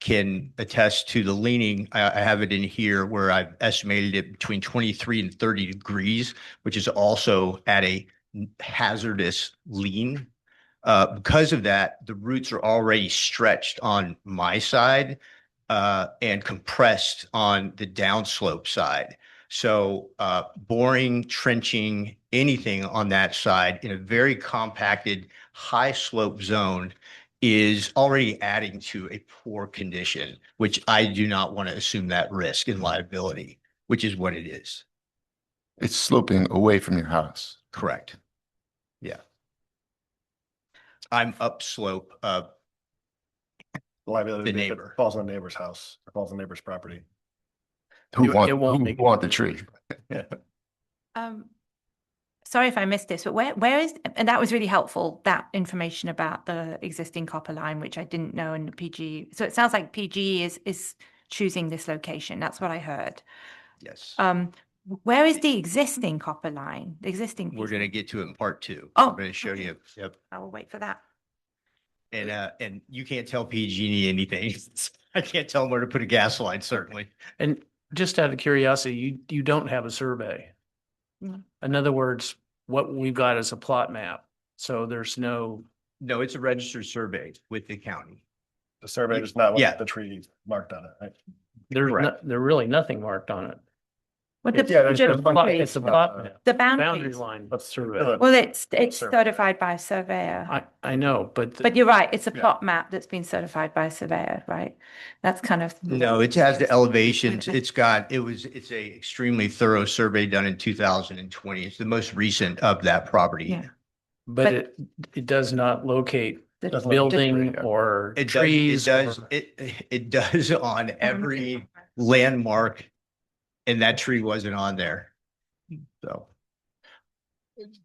can attest to the leaning. I have it in here where I've estimated it between 23 and 30 degrees, which is also at a hazardous lean. Because of that, the roots are already stretched on my side and compressed on the downslope side. So boring, trenching, anything on that side in a very compacted, high slope zone is already adding to a poor condition, which I do not want to assume that risk and liability, which is what it is. It's sloping away from your house. Correct. Yeah. I'm upslope. Liability The if it neighbor. falls on the neighbor's house or falls on the neighbor's property. Who It want, won't who make a want the tree? Sorry if I missed this, but where is, and that was really helpful, that information about the existing copper line, which I didn't know in the PG. So it sounds like PG is choosing this location. That's what I heard. Yes. Where is the existing copper line? The existing We're piece? going to get to it in part 2. Oh, I'm going to show okay. you. Yep. I will wait for that. And you can't tell PG&E anything. I can't tell them where to put a gas line, certainly. And just out of curiosity, you don't have a survey. No. In other words, what we've got is a plot map. So there's no, No, it's a registered survey with the county. The survey is not Yeah. with the tree marked on it, right? Correct. there's really nothing marked on it. What It's- Yeah, there's the a bunch of- It's a plot map, the boundary boundaries. line. Let's survey. Well, it's Survey. certified by a surveyor. I know, but But you're right, it's a Yeah. plot map that's been certified by a surveyor, right? That's kind of. No, it has the elevations. It's a extremely thorough survey done in 2020. It's the most recent of that property. Yeah. but but- it does not locate the- Doesn't building Yeah. or It trees. does, or- it does on every landmark, and that tree wasn't on there. So.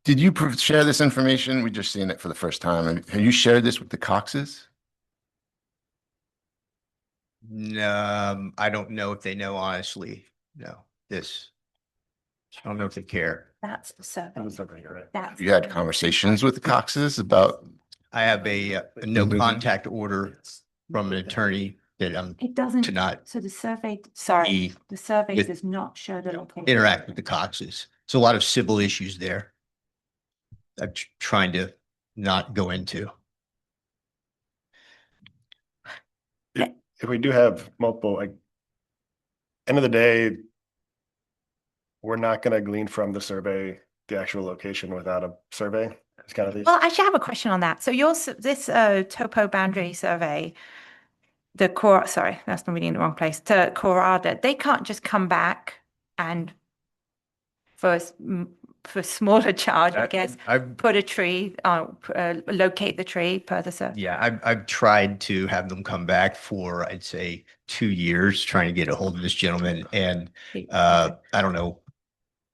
Did you share this information? We just seen it for the first time. Have you shared this with the Coxes? No, I don't know if they know, honestly. No, this. I don't know if they care. That's the survey. The survey, you're right. That's. You had conversations with the Coxes about, I have a no contact order from an attorney that I'm It doesn't. to not So the survey, sorry, be the survey with- does not show the location. interact with the Coxes. It's a lot of civil issues there. I'm trying to not go into. If we do have multiple, like, end of the day, we're not gonna glean from the survey the actual location without a survey. It's kind of the. Well, I should have a question on that. So this topo boundary survey, sorry, that's not reading in the wrong place, to Corada, they can't just come back and for smaller charge, I guess, I've put a tree, locate the tree per the survey. Yeah, I've tried to have them come back for, I'd say, 2 years, trying to get a hold of this gentleman, and I don't know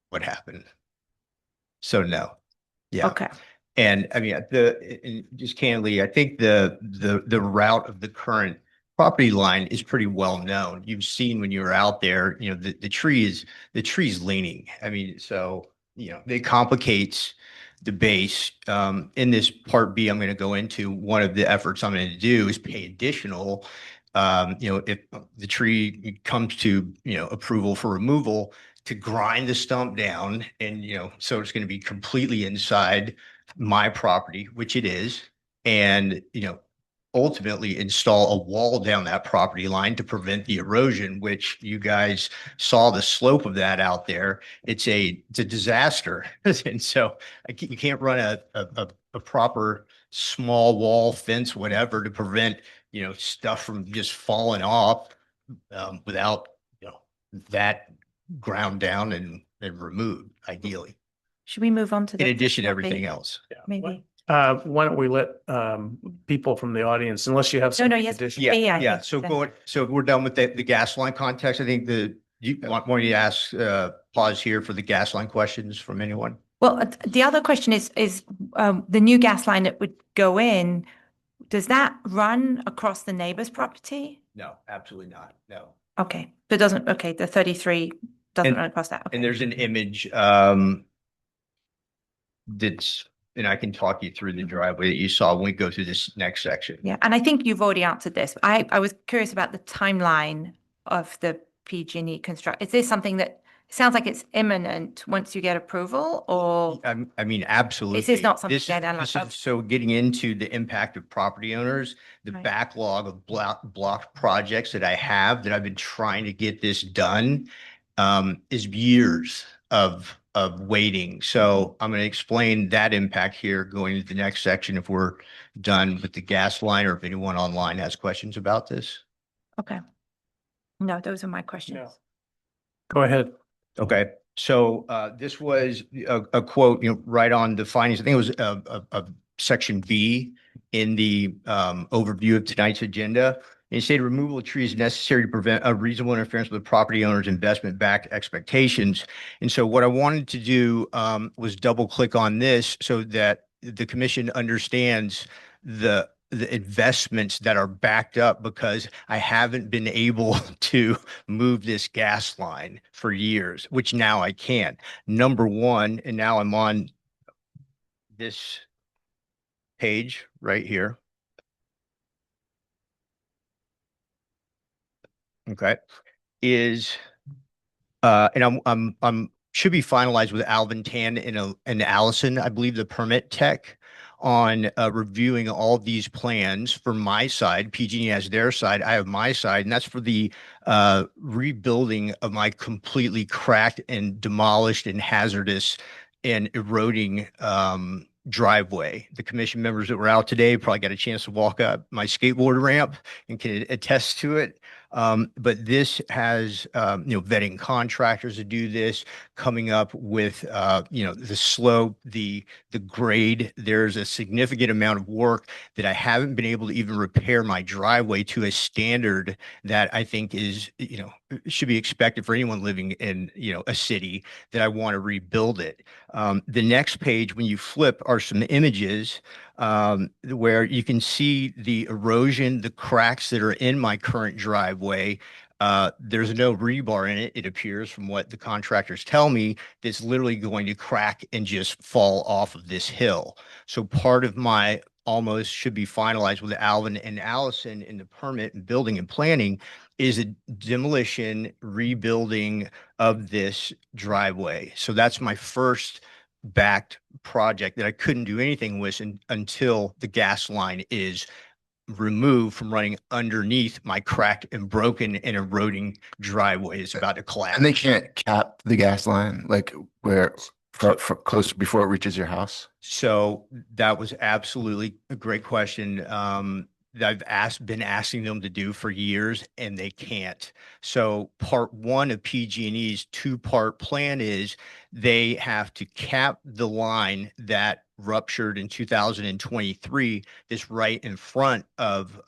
what happened. So no. Yeah. Okay. And I mean, and just candidly, I think the route of the current property line is pretty well known. You've seen when you were out there, the tree's leaning. I mean, so, it complicates the base. In this part B, I'm going to go into, one of the efforts I'm going to do is pay additional, if the tree comes to, approval for removal, to grind the stump down, and, so it's going to be completely inside my property, which it is. And, ultimately install a wall down that property line to prevent the erosion, which you guys saw the slope of that out there. It's a disaster. And so you can't run a proper small wall, fence, whatever, to prevent, stuff from just falling off, without, that ground down and removed ideally, Should we move on to the in addition to topic? everything else. Maybe. Why don't we let people from the audience, unless you have No, something yes. additional? Yeah. Yeah. So we're done with the gas line context. I think you want me to ask, pause here for the gas line questions from anyone? Well, the other question is the new gas line that would go in, does that run across the neighbor's property? No, absolutely not. No. Okay, so it doesn't, okay, the 33 doesn't And- run across that. Okay. And there's an image, that's, and I can talk you through the driveway that you saw when we go through this next section. Yeah, and I think you've already answered this. I was curious about the timeline of the PG&E construct. Is this something that sounds like it's imminent once you get approval, or I mean, absolutely. Is this not something This- that I this like- is- So getting into the impact of property owners, the Right. backlog of blocked projects that I have that I've been trying to get this done, is years of waiting. So I'm going to explain that impact here going to the next section if we're done with the gas line, or if anyone online has questions about this. okay? No, those are my questions. No. Go ahead. Okay, so this was a quote, right on the findings. I think it was a section B in the overview of tonight's agenda. And it stated removal of trees necessary to prevent a reasonable interference with the property owner's investment-backed expectations. And so what I wanted to do was double click on this so that the commission understands the investments that are backed up, because I haven't been able to move this gas line for years, which now I can. Number one, and now I'm on this page right here. Okay, is and I'm should be finalized with Alvin Tan and Allison, I believe, the permit tech, on reviewing all of these plans for my side. PG&E has their side, I have my side, and that's for the rebuilding of my completely cracked and demolished and hazardous and eroding driveway. The commission members that were out today probably got a chance to walk up my skateboard ramp and can attest to it. But this has, vetting contractors to do this, coming up with, the slope, the grade. There's a significant amount of work that I haven't been able to even repair my driveway to a standard that I think is, should be expected for anyone living in, a city, that I want to rebuild it. The next page, when you flip, are some images where you can see the erosion, the cracks that are in my current driveway. There's no rebar in it, it appears, from what the contractors tell me, that's literally going to crack and just fall off of this hill. So part of my almost should be finalized with Alvin and Allison in the permit and building and planning is a demolition, rebuilding of this driveway. So that's my first backed project that I couldn't do anything with until the gas line is removed from running underneath my cracked and broken and eroding driveway. It's about to collapse. And they can't cap the gas line, like where for close before it reaches your house? So that was absolutely a great question. That I've been asking them to do for years, and they can't. So part one of PG&E's two-part plan is they have to cap the line that ruptured in 2023, this right in front of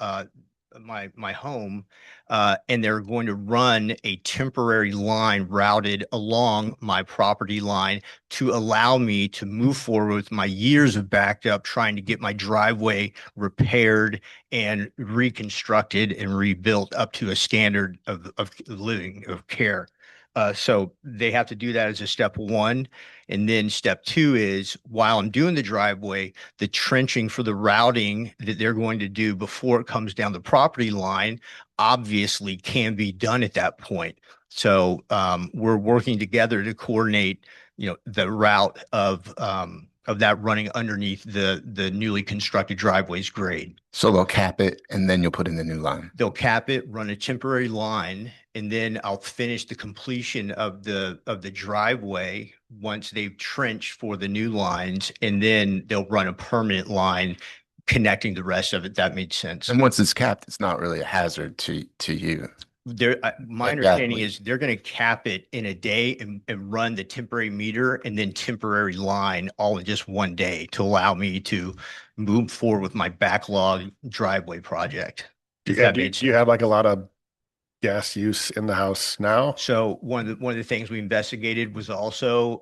my home, and they're going to run a temporary line routed along my property line to allow me to move forward with my years of backed up trying to get my driveway repaired and reconstructed and rebuilt up to a standard of living, of care. So they have to do that as a step one. And then step two is, while I'm doing the driveway, the trenching for the routing that they're going to do before it comes down the property line obviously can be done at that point. So we're working together to coordinate, the route of of that running underneath the newly constructed driveway's grade. So they'll cap it and then you'll put in the new line. They'll cap it, run a temporary line, and then I'll finish the completion of the driveway once they've trenched for the new lines, and then they'll run a permanent line connecting the rest of it. That made sense. And once it's capped, it's not really a hazard to you. My Exactly. understanding is they're going to cap it in a day and run the temporary meter and then temporary line all in just one day to allow me to move forward with my backlog driveway project. If that made Do you sense. have like a lot of gas use in the house now? So one of the things we investigated was also,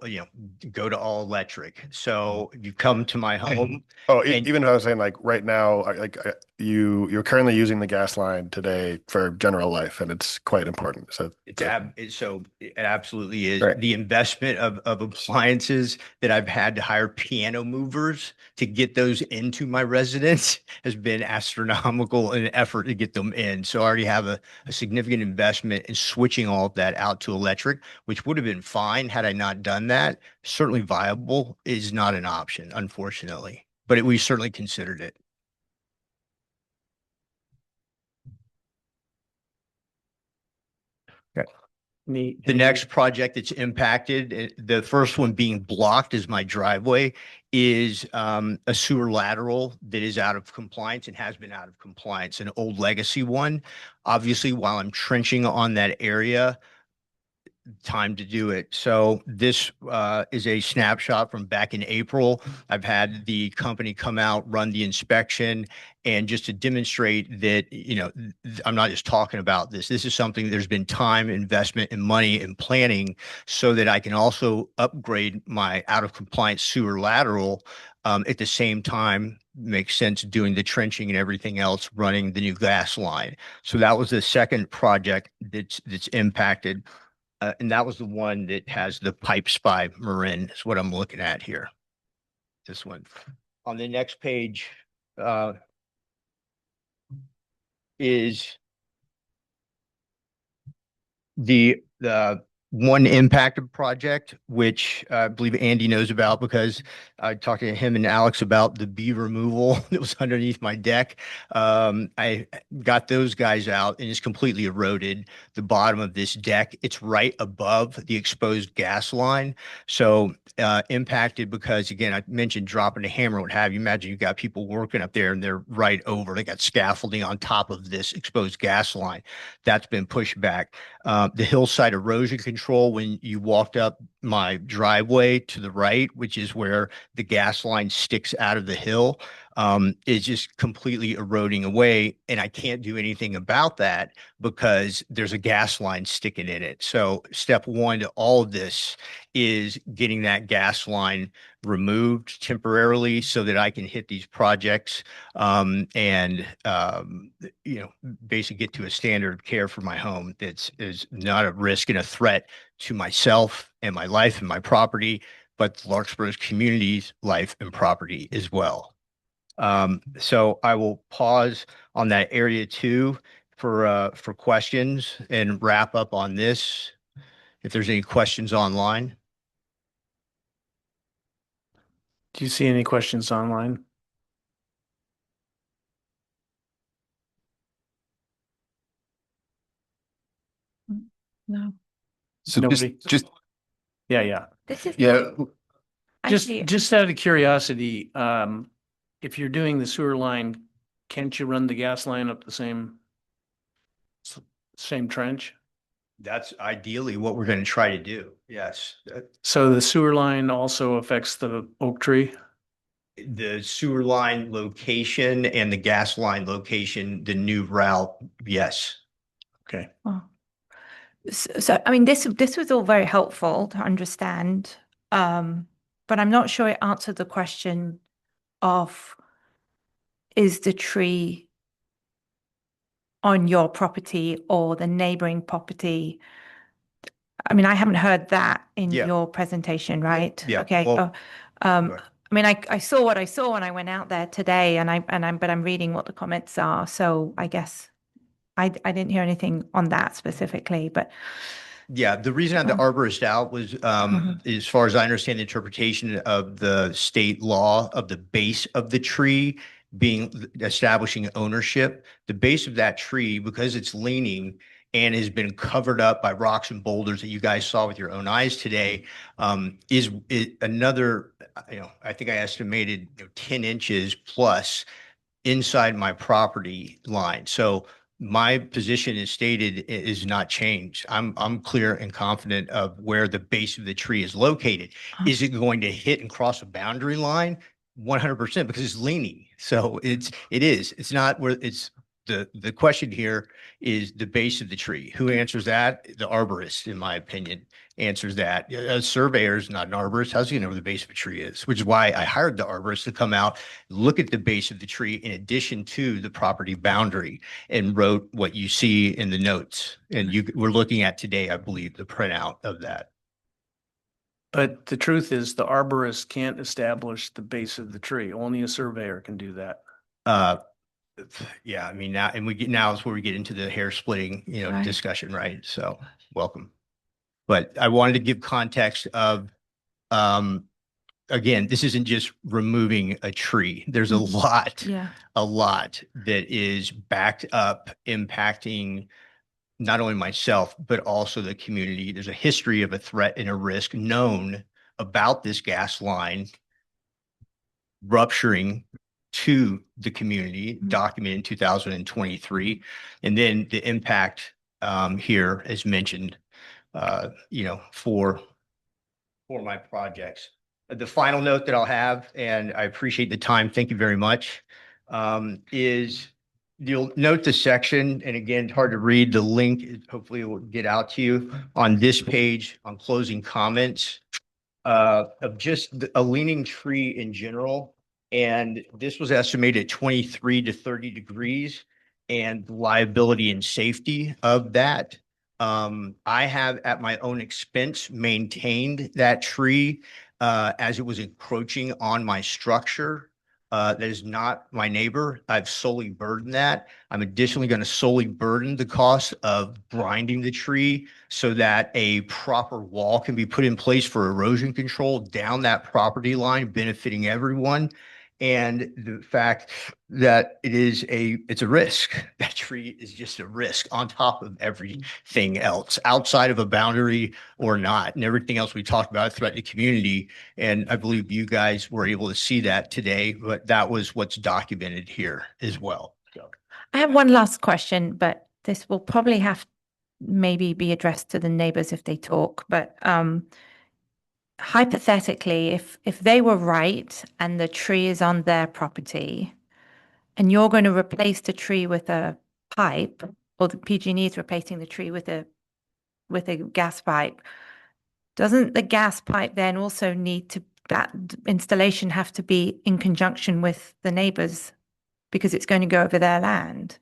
go to all electric. So you come to my home. Oh, And- even if I was saying like right now, you're currently using the gas line today for general life, and it's quite important. So It absolutely is. Right. The investment of appliances that I've had to hire piano movers to get those into my residence has been astronomical in an effort to get them in. So I already have a significant investment in switching all of that out to electric, which would have been fine had I not done that. Certainly viable is not an option, unfortunately, but we certainly considered it. The next project that's impacted, the first one being blocked is my driveway, is a sewer lateral that is out of compliance and has been out of compliance, an old legacy one. Obviously, while I'm trenching on that area, time to do it. So this is a snapshot from back in April. I've had the company come out, run the inspection, and just to demonstrate that, I'm not just talking about this. This is something there's been time, investment, and money and planning so that I can also upgrade my out of compliance sewer lateral at the same time. Makes sense doing the trenching and everything else, running the new gas line. So that was the second project that's impacted. And that was the one that has the pipes by Marin is what I'm looking at here. This one. On the next page is the one impacted project, which I believe Andy knows about because I talked to him and Alex about the bee removal that was underneath my deck. I got those guys out and it's completely eroded the bottom of this deck. It's right above the exposed gas line. So impacted because, again, I mentioned dropping a hammer, what have you. Imagine you've got people working up there and they're right over. They got scaffolding on top of this exposed gas line. That's been pushed back. The hillside erosion control, when you walked up my driveway to the right, which is where the gas line sticks out of the hill, is just completely eroding away. And I can't do anything about that because there's a gas line sticking in it. So step one to all of this is getting that gas line removed temporarily so that I can hit these projects and basically get to a standard of care for my home that's is not a risk and a threat to myself and my life and my property, but Larkspur's community's life and property as well. So I will pause on that area 2 for questions and wrap up on this. If there's any questions online. Do you see any questions online? No. So Nobody? Yeah. This is yeah, actually Just out of curiosity, if you're doing the sewer line, can't you run the gas line up the same trench? That's ideally what we're going to try to do. Yes. So the sewer line also affects the oak tree? The sewer line location and the gas line location, the new route. Yes. Okay. so I mean this was all very helpful to understand, but I'm not sure it answered the question of is the tree on your property or the neighboring property. I mean, I haven't heard that in Yeah. your presentation, right? Yeah. Okay. Well, I mean, I saw what I saw when I went out there today, but I'm reading what the comments are. So I guess I didn't hear anything on that specifically, but Yeah, the reason I had the arborist out was, as far as I understand the interpretation of the state law of the base of the tree being establishing ownership, the base of that tree, because it's leaning and has been covered up by rocks and boulders that you guys saw with your own eyes today, is another, I think I estimated 10 inches plus inside my property line. So my position is stated is not changed. I'm clear and confident of where the base of the tree is located. Is it going to hit and cross a boundary line? 100% because it's leaning. So it is. It's not where it's the question here is the base of the tree. Who answers that? The arborist, in my opinion, answers that. A surveyor is not an arborist. How's he know where the base of a tree is? Which is why I hired the arborist to come out, look at the base of the tree in addition to the property boundary, and wrote what you see in the notes. And we're looking at today, I believe, the printout of that. But the truth is the arborist can't establish the base of the tree. Only a surveyor can do that. Yeah, I mean, now is where we get into the hair splitting, Right. discussion, right? So welcome. But I wanted to give context of, again, this isn't just removing a tree. There's a lot that is backed up impacting not only myself, but also the community. There's a history of a threat and a risk known about this gas line rupturing to the community, documented in 2023. And then the impact here, as mentioned, for my projects. The final note that I'll have, and I appreciate the time, thank you very much, is you'll note the section, and again, it's hard to read, the link, hopefully it will get out to you on this page on closing comments of just a leaning tree in general. And this was estimated at 23 to 30 degrees and liability and safety of that. I have at my own expense maintained that tree as it was encroaching on my structure. That is not my neighbor. I've solely burdened that. I'm additionally going to solely burden the cost of grinding the tree so that a proper wall can be put in place for erosion control down that property line, benefiting everyone. And the fact that it's a risk. That tree is just a risk on top of everything else outside of a boundary or not. And everything else we talked about, threat to community. And I believe you guys were able to see that today, but that was what's documented here as well. So. I have one last question, but this will probably have maybe be addressed to the neighbors if they talk. But hypothetically, if they were right and the tree is on their property and you're going to replace the tree with a pipe, or the PG&E is replacing the tree with a gas pipe, doesn't the gas pipe then also that installation have to be in conjunction with the neighbors because it's going to go over their land?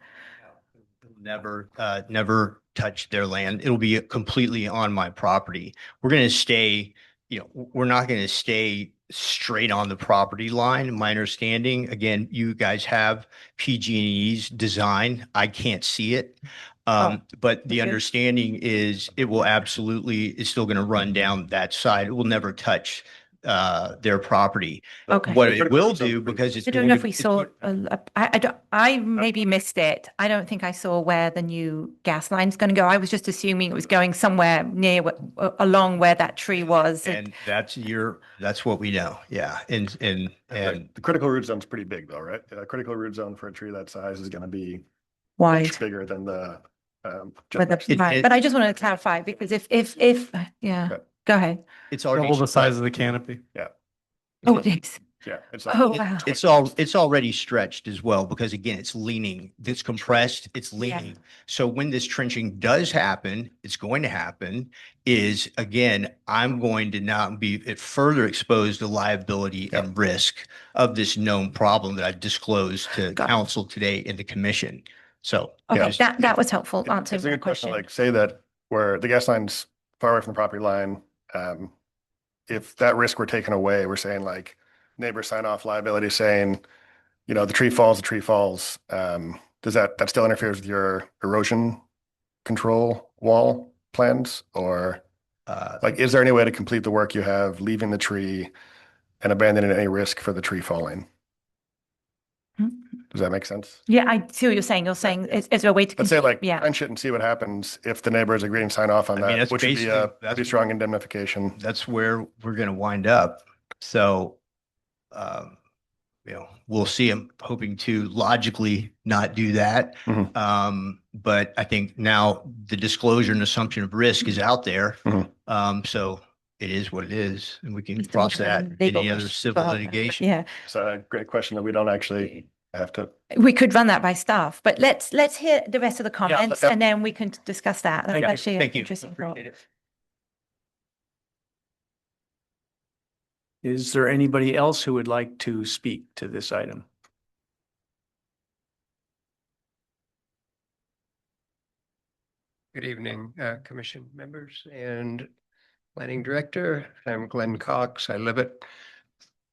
Never touch their land. It'll be completely on my property. We're going to stay, we're not going to stay straight on the property line. My understanding, again, you guys have PG&E's design. I can't see it. But the understanding is it will it's still going to run down that side. It will never touch their property. Okay. What it will do, because it's I don't know if we saw. I maybe missed it. I don't think I saw where the new gas line's going to go. I was just assuming it was going somewhere near along where that tree was. And that's what we know. Yeah. And the critical root zone is pretty big though, right? A critical root zone for a tree that size is going to be wide, much bigger than the. Right. But I just wanted to clarify because if yeah, Okay. Go ahead. it's already Double the size of the canopy. Yeah. Oh, it is. Yeah. It's Oh, wow. It's already stretched as well because again, it's leaning, it's compressed, it's leaning. Yeah. So when this trenching does happen, it's going to happen is again, I'm going to not be further exposed to liability and risk of this known problem that I've disclosed to council today in the commission. So Okay, that was helpful It's answering a my good question. question. Like say that where the gas line's far away from the property line, if that risk were taken away, we're saying like neighbor sign off liability saying, the tree falls, does that still interferes with your erosion control wall? plans? Or Uh, like, is there any way to complete the work you have, leaving the tree and abandoning any risk for the tree falling? Does that make sense? Yeah, I see what you're saying. You're saying, is there a way to? Let's say like Yeah. trench it and see what happens if the neighbors agree and sign off on I mean, that, that's which would be basically- a pretty strong indemnification. that's where we're going to wind up. So, we'll see. I'm hoping to logically not do that. Mhm. But I think now the disclosure and assumption of risk is out there. Mhm. So it is what it is, and we can It's cross also that a in legal any other question civil as well. litigation. Yeah, It's a great question that we don't actually have to. we could run that by staff, but let's hear the rest of the comments yep. and then we can discuss that. That's actually an Thank you. interesting thought. Appreciate it. Is there anybody else who would like to speak to this item? Good evening, commission members and planning director. I'm Glenn Cox. I live at,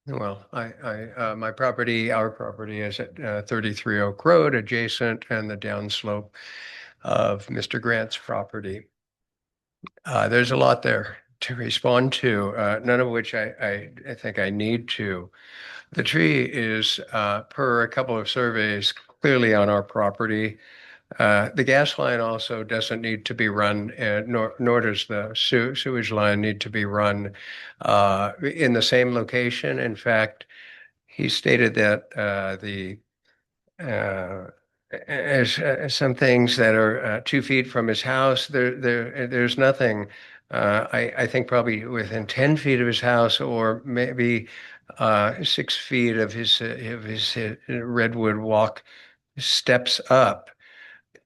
well, my property, our property is at 33 Oak Road, adjacent and the downslope of Mr. Grant's property. There's a lot there to respond to, none of which I think I need to. The tree is, per a couple of surveys, clearly on our property. The gas line also doesn't need to be run, nor does the sewage line need to be run in the same location. In fact, he stated that as some things that are 2 feet from his house, there's nothing. I think probably within 10 feet of his house, or maybe 6 feet of his redwood walk steps up.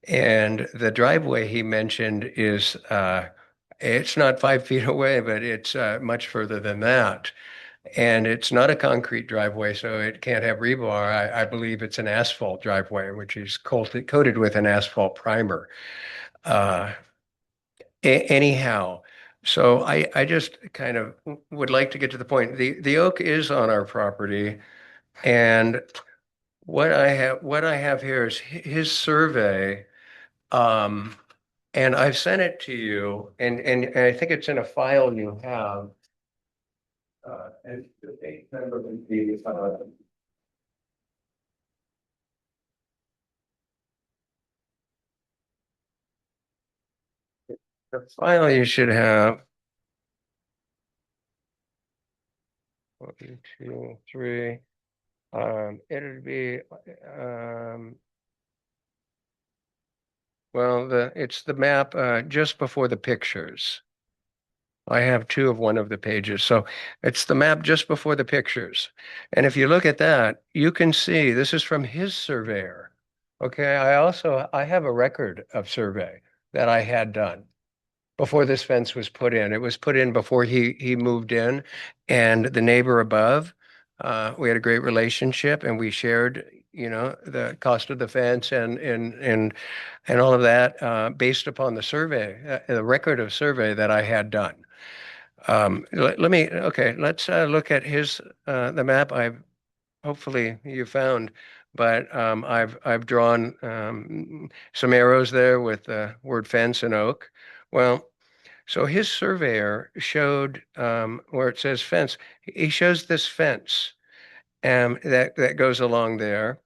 And the driveway he mentioned is, it's not 5 feet away, but it's much further than that. And it's not a concrete driveway, so it can't have rebar. I believe it's an asphalt driveway, which is coated with an asphalt primer. Anyhow, so I just kind of would like to get to the point. The oak is on our property, and what I have here is his survey. And I've sent it to you, and I think it's in a file you have. And the date number would be, the file you should have. 1, 2, 3. It'd be, well, it's the map just before the pictures. I have 2 of one of the pages. So it's the map just before the pictures. And if you look at that, you can see this is from his surveyor. Okay, I have a record of survey that I had done before this fence was put in. It was put in before he moved in, and the neighbor above, we had a great relationship, and we shared, the cost of the fence and all of that based upon the survey, the record of survey that I had done. Let's look at the map hopefully you found, but I've drawn some arrows there with the word fence and oak. Well, so his surveyor showed where it says fence. He shows this fence that goes along there,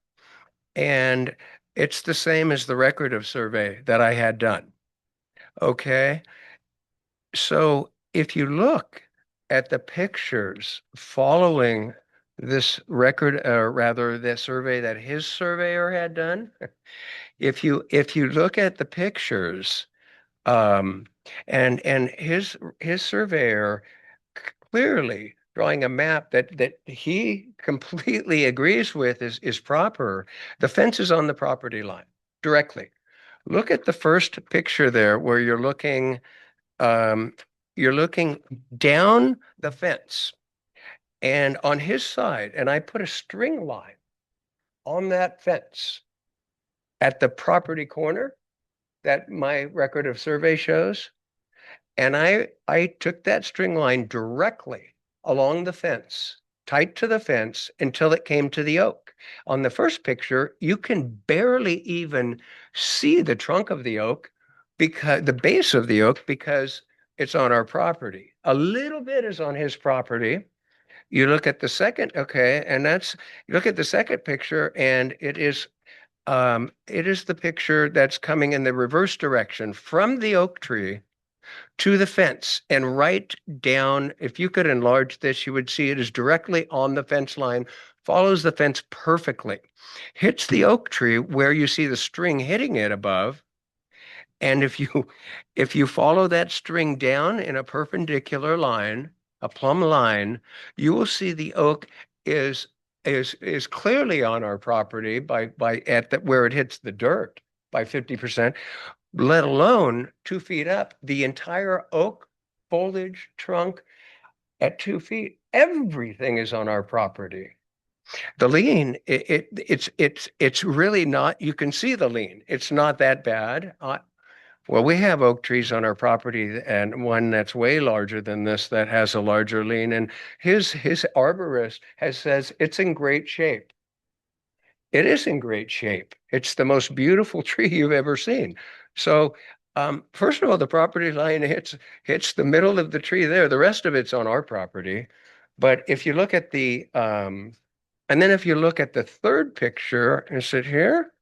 and it's the same as the record of survey that I had done. Okay. So if you look at the pictures following this record, or rather the survey that his surveyor had done, if you look at the pictures, and his surveyor clearly drawing a map that he completely agrees with is proper. The fence is on the property line directly. Look at the first picture there where you're looking down the fence, and on his side, and I put a string line on that fence at the property corner that my record of survey shows. And I took that string line directly along the fence, tight to the fence until it came to the oak. On the first picture, you can barely even see the trunk of the oak because the base of the oak, because it's on our property. A little bit is on his property. You look at the second, okay, and you look at the second picture, and it is the picture that's coming in the reverse direction from the oak tree to the fence and right down. If you could enlarge this, you would see it is directly on the fence line, follows the fence perfectly, hits the oak tree where you see the string hitting it above. And if you follow that string down in a perpendicular line, a plumb line, you will see the oak is is clearly on our property by at the, where it hits the dirt by 50%, let alone 2 feet up. The entire oak foliage trunk at 2 feet, everything is on our property. The lean, it's really not. You can see the lean. It's not that bad. Well, we have oak trees on our property, and one that's way larger than this that has a larger lean. And his arborist has says it's in great shape. It is in great shape. It's the most beautiful tree you've ever seen. So, first of all, the property line hits the middle of the tree there. The rest of it's on our property. But if you look at and then if you look at the third picture, is it here?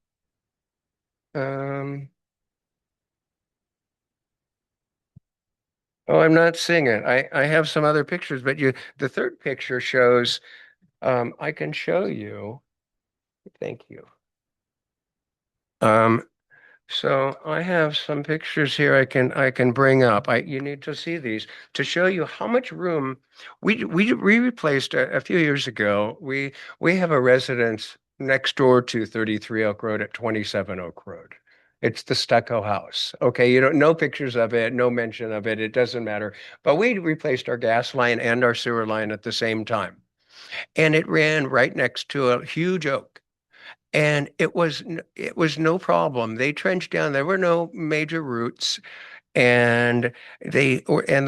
Oh, I'm not seeing it. I have some other pictures, but the third picture shows, I can show you. Thank you. So I have some pictures here I can bring up. You need to see these to show you how much room we replaced a few years ago. We have a residence next door to 33 Oak Road at 27 Oak Road. It's the stucco house. Okay, you don't no pictures of it, no mention of it. It doesn't matter. But we replaced our gas line and our sewer line at the same time. And it ran right next to a huge oak. And it was no problem. They trenched down. There were no major roots, and the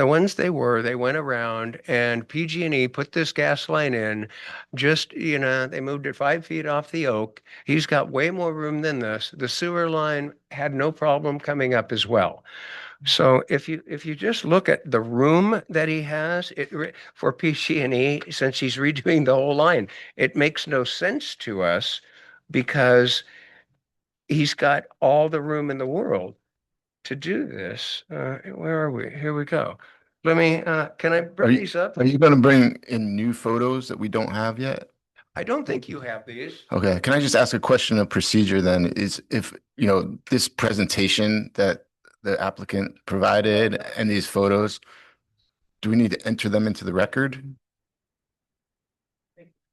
ones they went around, and PG&E put this gas line in. Just they moved it 5 feet off the oak. He's got way more room than this. The sewer line had no problem coming up as well. So if you just look at the room that he has, for PG&E, since he's redoing the whole line, it makes no sense to us because he's got all the room in the world to do this. Where are we? Here we go. Let me, can I bring these up? Are you going to bring in new photos that we don't have yet? I don't think you have these. Okay, can I just ask a question of procedure then? Is if, this presentation that the applicant provided and these photos, do we need to enter them into the record?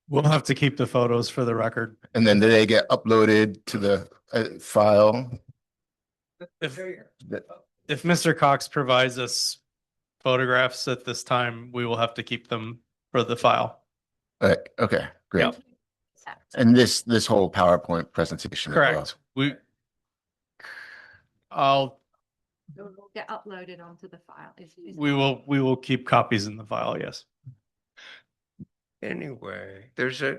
We'll have to keep the photos for the record. And then do they get uploaded to the file? If Mr. Cox provides us photographs at this time, we will have to keep them for the file. Okay, great. Yep. And this whole PowerPoint presentation as well. Correct. They'll get uploaded onto the file. We will keep copies in the file, yes. Anyway, there's a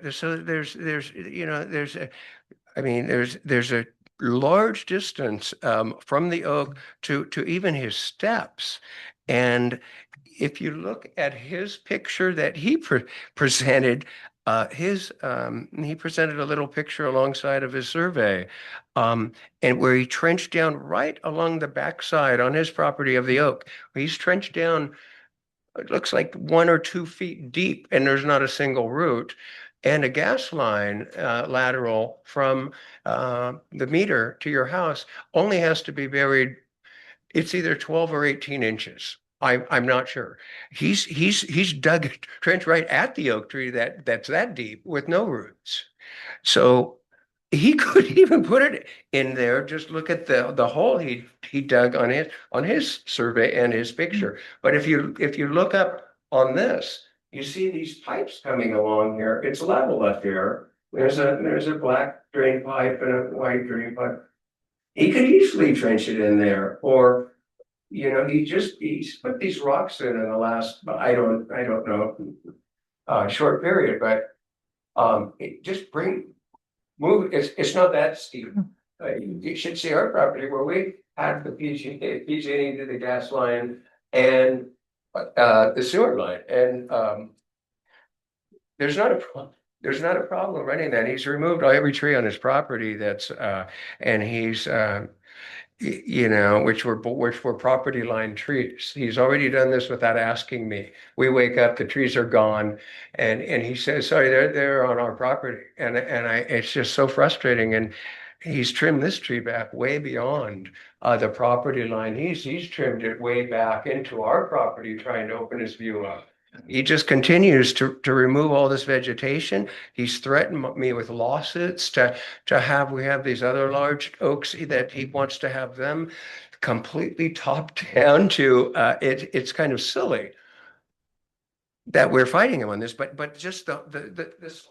large distance from the oak to even his steps. And if you look at his picture that he presented, he presented a little picture alongside of his survey, and where he trenched down right along the backside on his property of the oak. He's trenched down, it looks like 1 or 2 feet deep, and there's not a single root. And a gas line lateral from the meter to your house only has to be buried. It's either 12 or 18 inches. I'm not sure. He's dug a trench right at the oak tree that's that deep with no roots. So he could even put it in there. Just look at the hole he dug on his survey and his picture. But if you look up on this, you see these pipes coming along here. It's level up here. There's a black drain pipe and a white drain pipe. He could easily trench it in there, or he's put these rocks in the last, I don't know, short period, but move. It's not that steep. You should see our property where had the PG&E to the gas line and the sewer line. And there's not a problem. There's not a problem running that. He's removed every tree on his property that's and he's you know, which were property line trees. He's already done this without asking me. We wake up, the trees are gone, and he says, "Sorry, they're on our property," and it's just so frustrating. And he's trimmed this tree back way beyond the property line. He's trimmed it way back into our property, trying to open his view up. He just continues to remove all this vegetation. He's threatened me with lawsuits we have these other large oaks that he wants to have them completely topped down to it's kind of silly that we're fighting him on this, but just this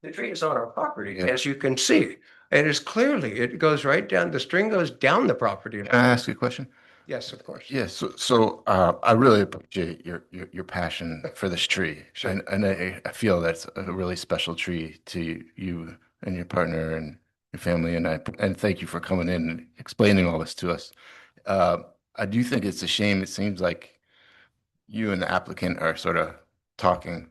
the tree is on our property, Yeah. as you can see. It goes right down, the string goes down the property Can I line. ask you a question? Yes, of course. Yes, so I really appreciate your passion for this tree. Sure. And I feel that's a really special tree to you and your partner and your family. And thank you for coming in and explaining all this to us. I do think it's a shame. It seems like you and the applicant are sort of talking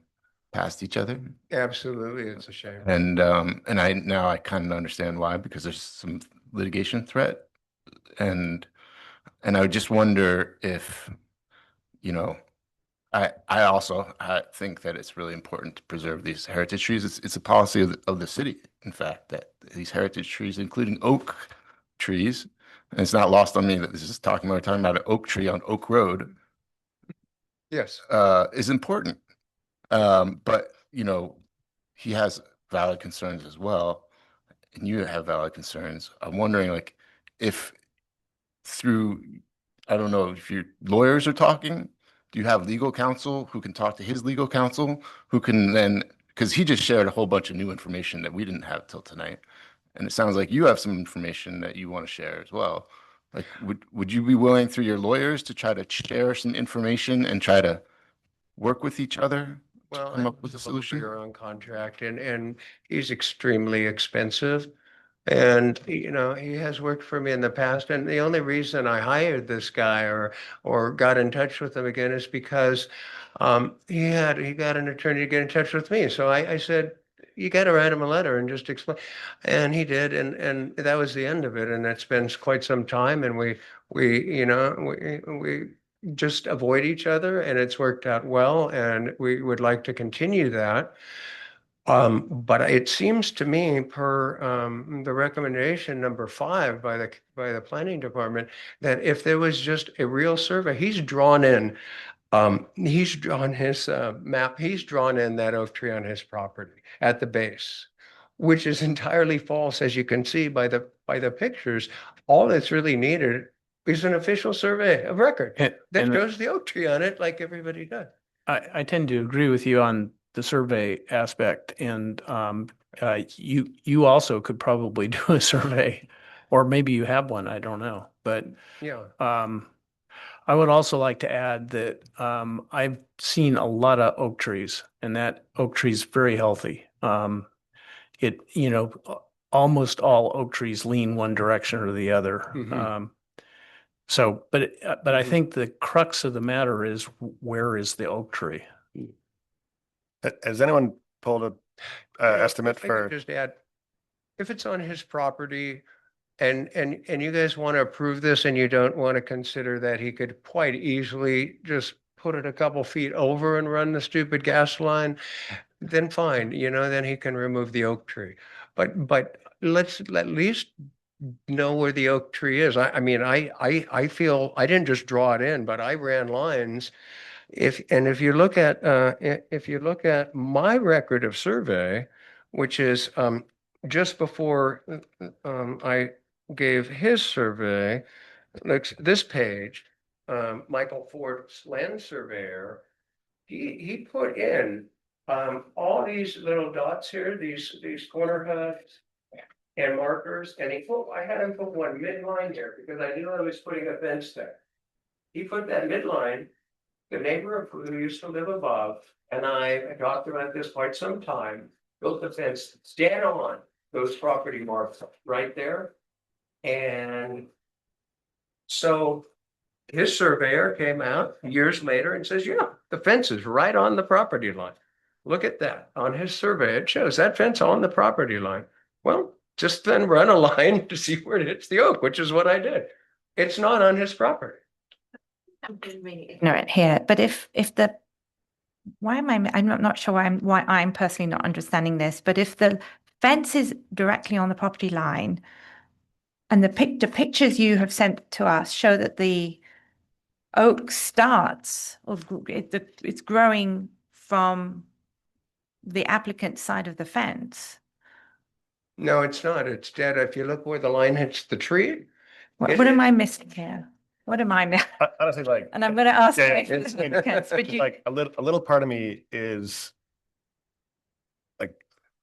past each other. Absolutely, it's a shame. And I kind of understand why, because there's some litigation threat. And I would just wonder if, you know, I also think that it's really important to preserve these heritage trees. It's a policy of the city, in fact, that these heritage trees, including oak trees, and it's not lost on me that we're talking about an oak tree on Oak Road, Yes. is important. But you know, he has valid concerns as well, and you have valid concerns. I'm wondering, like, if through, I don't know if your lawyers are talking, do you have legal counsel who can talk to his legal counsel, who can then, because he just shared a whole bunch of new information that we didn't have till tonight. And it sounds like you have some information that you want to share as well. Like, would you be willing through your lawyers to try to share some information and try to work with each other to Well, come up with a solution? Your own contract, and he's extremely expensive. And you know, he has worked for me in the past, and the only reason I hired this guy or got in touch with him again is because he got an attorney to get in touch with me. So I said, you got to write him a letter and just explain. And he did, and that was the end of it. And it's been quite some time, and we just avoid each other, and it's worked out well, and we would like to continue that. But it seems to me, per the recommendation number 5 by the planning department, that if there was just a real survey, he's drawn his map, he's drawn in that oak tree on his property at the base, which is entirely false, as you can see by the pictures. All that's really needed is an official survey of record that And shows the oak tree on it, like everybody does. I tend to agree with you on the survey aspect, and you also could probably do a survey, or maybe you have one, I don't know. But Yeah. I would also like to add that I've seen a lot of oak trees, and that oak tree is very healthy. Almost all oak trees lean one direction or the other. Mhm. But I Mhm. think the crux of the matter is, where is the oak tree? Has anyone pulled a Yeah, estimate if I could for? just add, if it's on his property and you guys want to approve this and you don't want to consider that he could quite easily just put it a couple feet over and run the stupid gas line, then fine, then he can remove the oak tree. But let's at least know where the oak tree is. I mean, I feel I didn't just draw it in, but I ran lines. If you look at my record of survey, which is just before I gave his survey, looks this page, Michael Ford's land surveyor, he put in all these little dots here, these corner hubs and markers, and I had him put one midline here because I knew I was putting a fence there. He put that midline. The neighbor who used to live above and I talked about this quite some time, built the fence dead on those property marks right there. And So his surveyor came out years later and says, yeah, the fence is right on the property line. Look at that. On his survey, it shows that fence on the property line. Well, just then run a line to see where it hits the oak, which is what I did. It's not on his property. I'm being really ignorant here, but if the why am I'm not sure why I'm personally not understanding this, but if the fence is directly on the property line and the pictures you have sent to us show that the oak starts or it's growing from the applicant's side of the fence. No, it's not. It's dead. If you look where the line hits the tree. What am I missing here? What am I missing? Honestly, like. And I'm going to ask Yeah, my yeah, it's- applicants, but you, Like a little part of me is like,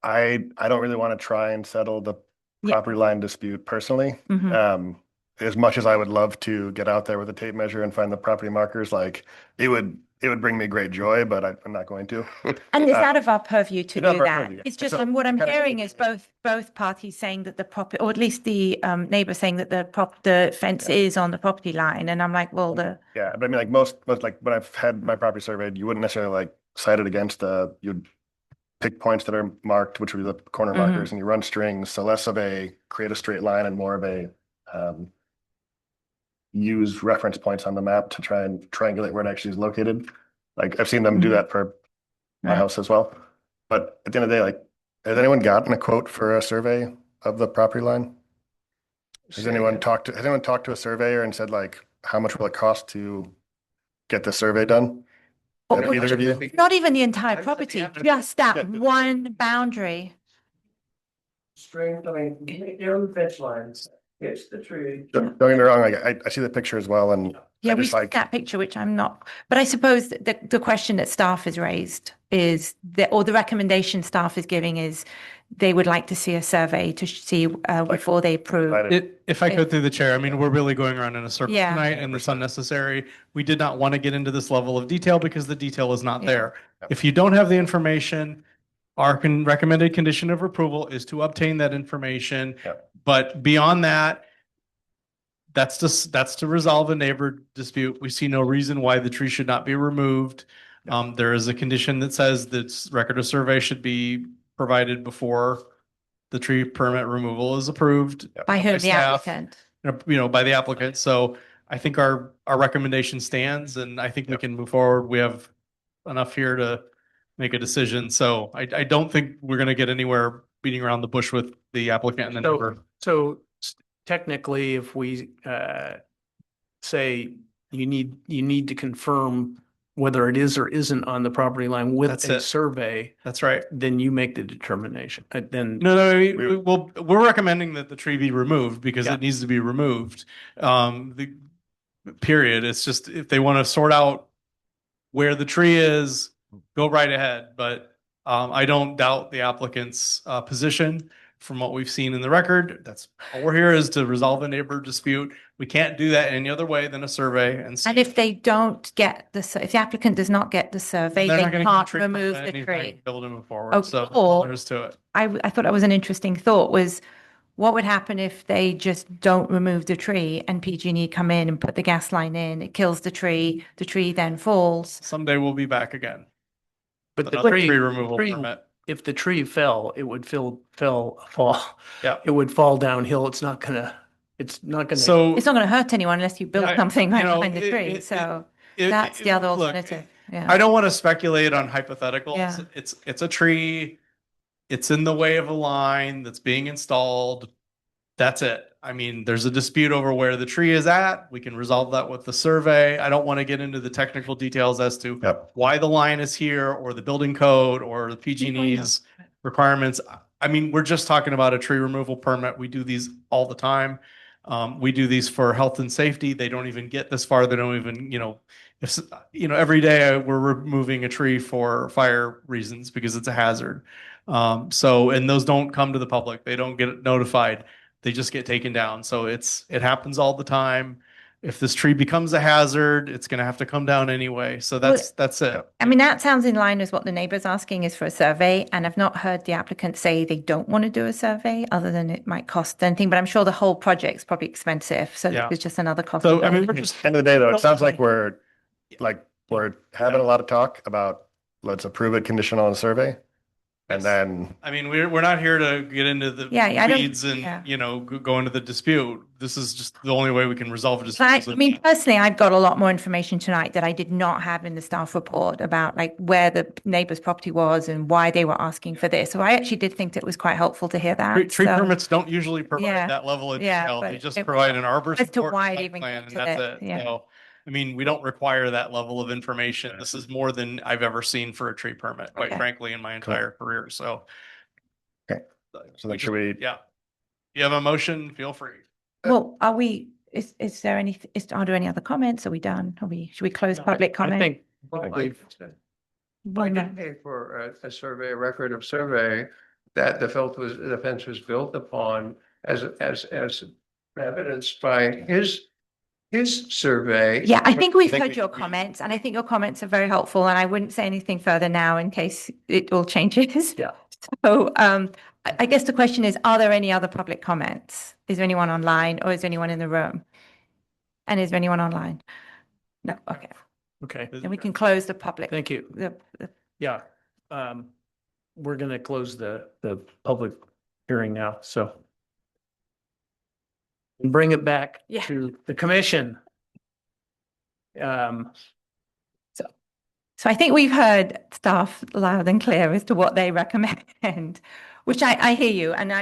I don't really want to try and settle the Yeah. property line dispute personally. Mhm. As much as I would love to get out there with a tape measure and find the property markers, like it would bring me great joy, but I'm not going to. And it's Uh, out of our purview to it's out do of our that. purview. It's just, So and what I'm kind of- hearing is both parties saying that the property, or at least the neighbor saying that the fence is on the property line. And I'm like, well, Yeah, but I mean, like most like when I've had my property surveyed, you wouldn't necessarily like cite it against you'd pick points that are marked, which would be the corner Mhm. markers, and you run strings. So less of a create a straight line and more of a use reference points on the map to try and triangulate where it actually is located. Like I've seen them do Mhm. that for my Right. house as well. But at the end of the day, like, has anyone gotten a quote for a survey of the property line? Has anyone talked to a surveyor and said like, how much will it cost to get the survey done? Or Have either of you? not even the entire I'm property, happy. just that Yeah. one boundary. String, I mean, down the fence lines, hits the tree. Don't get me wrong, like I see the picture as well, and Yeah, I we just see like, that picture, which I'm not, but I suppose the question that staff has raised is that, or the recommendation staff is giving is they would like to see a survey to see before they approve. If I could through the chair, I mean, we're really going around in a circle Yeah. tonight and it's unnecessary. We did not want to get into this level of detail because the detail is not Yeah. there. If you don't have the information, our recommended condition of approval is to obtain that information. Yeah. But beyond that, that's to resolve a neighbor dispute. We see no reason why the tree should not be removed. There is a condition that says that record of survey should be provided before the tree permit removal is approved. By whom? The staff, applicant. by the applicant. So I think our recommendation stands and I think we can move forward. We have enough here to make a decision. So I don't think we're going to get anywhere beating around the bush with the applicant and the neighbor. So technically, if we say you need to confirm whether it is or isn't on the property line with That's a it. survey, That's right. then you make the determination. Then No, we're recommending that the tree be removed because Yeah. it needs to be removed. The period. It's just if they want to sort out where the tree is, go right ahead. But I don't doubt the applicant's position from what we've seen in the record. That's all we're here is to resolve a neighbor dispute. We can't do that any other way than a survey. And And if they don't get if the applicant does not get the survey, they're they not gonna get can't tree remove permit, the anything, tree. be able to move forward. Oh, So or- there's to it. I thought that was an interesting thought was what would happen if they just don't remove the tree and PG&E come in and put the gas line in, it kills the tree then falls. Someday we'll be back again. but the Another tree tree removal tree- permit. if the tree fell, it would fall. Yeah. It would fall downhill. It's not gonna. So It's not going to hurt anyone unless you build Yeah, something right you know, behind the tree. So that's the other look, alternative. Yeah. I don't want to speculate on hypotheticals. Yeah. It's a tree. It's in the way of a line that's being installed. That's it. I mean, there's a dispute over where the tree is at. We can resolve that with the survey. I don't want to get into the technical details as to Yep. why the line is here or the building code or the PG&E's requirements. I mean, we're just talking about a tree removal permit. We do these all the time. We do these for health and safety. They don't even get this far. They don't even, if, every day we're removing a tree for fire reasons because it's a hazard. And those don't come to the public. They don't get notified. They just get taken down. So it happens all the time. if this tree becomes a hazard, it's going to have to come down anyway. So that's it. I mean, that sounds in line with what the neighbor's asking is for a survey. And I've not heard the applicant say they don't want to do a survey other than it might cost anything, but I'm sure the whole project's probably expensive. So Yeah. it's just another cost. So, I mean, we're just, End of the day, though, it sounds like we're having a lot of talk about, let's approve it conditional on a survey. And then, I mean, we're not here to get into the Yeah, I don't- weeds and, yeah. go into the dispute. This is just the only way we can resolve it. I mean, personally, I've got a lot more information tonight that I did not have in the staff report about like where the neighbor's property was and why they were asking for this. So I actually did think it was quite helpful to hear that. Tree So- permits don't usually provide Yeah. that level of Yeah, detail. They but just it- provide an arborist as to report, why it site even plan, got and to that's that, it. yeah. So, I mean, we don't require that level of information. This is more than I've ever seen for a tree permit, quite Okay. frankly, in my entire career. So. Okay. So then should we? Yeah. You have a motion, feel free. Well, are we, is there any, are there any other comments? Are we done? Should we close public I comment? think Well, we've- I Well, no. did pay for a survey, a record of survey that the fence was built upon as evidenced by his survey. Yeah, I think we've think heard we- your we- comments and I think your comments are very helpful and I wouldn't say anything further now in case it all changes. Yeah. So I guess the question is, are there any other public comments? Is there anyone online or is there anyone in the room? And is there anyone online? No, okay. okay, Then we can close the public. thank you. the- Yeah. We're going to close the public hearing now, so. And bring it back Yeah. to the commission. So I think we've heard staff loud and clear as to what they recommend, which I hear you and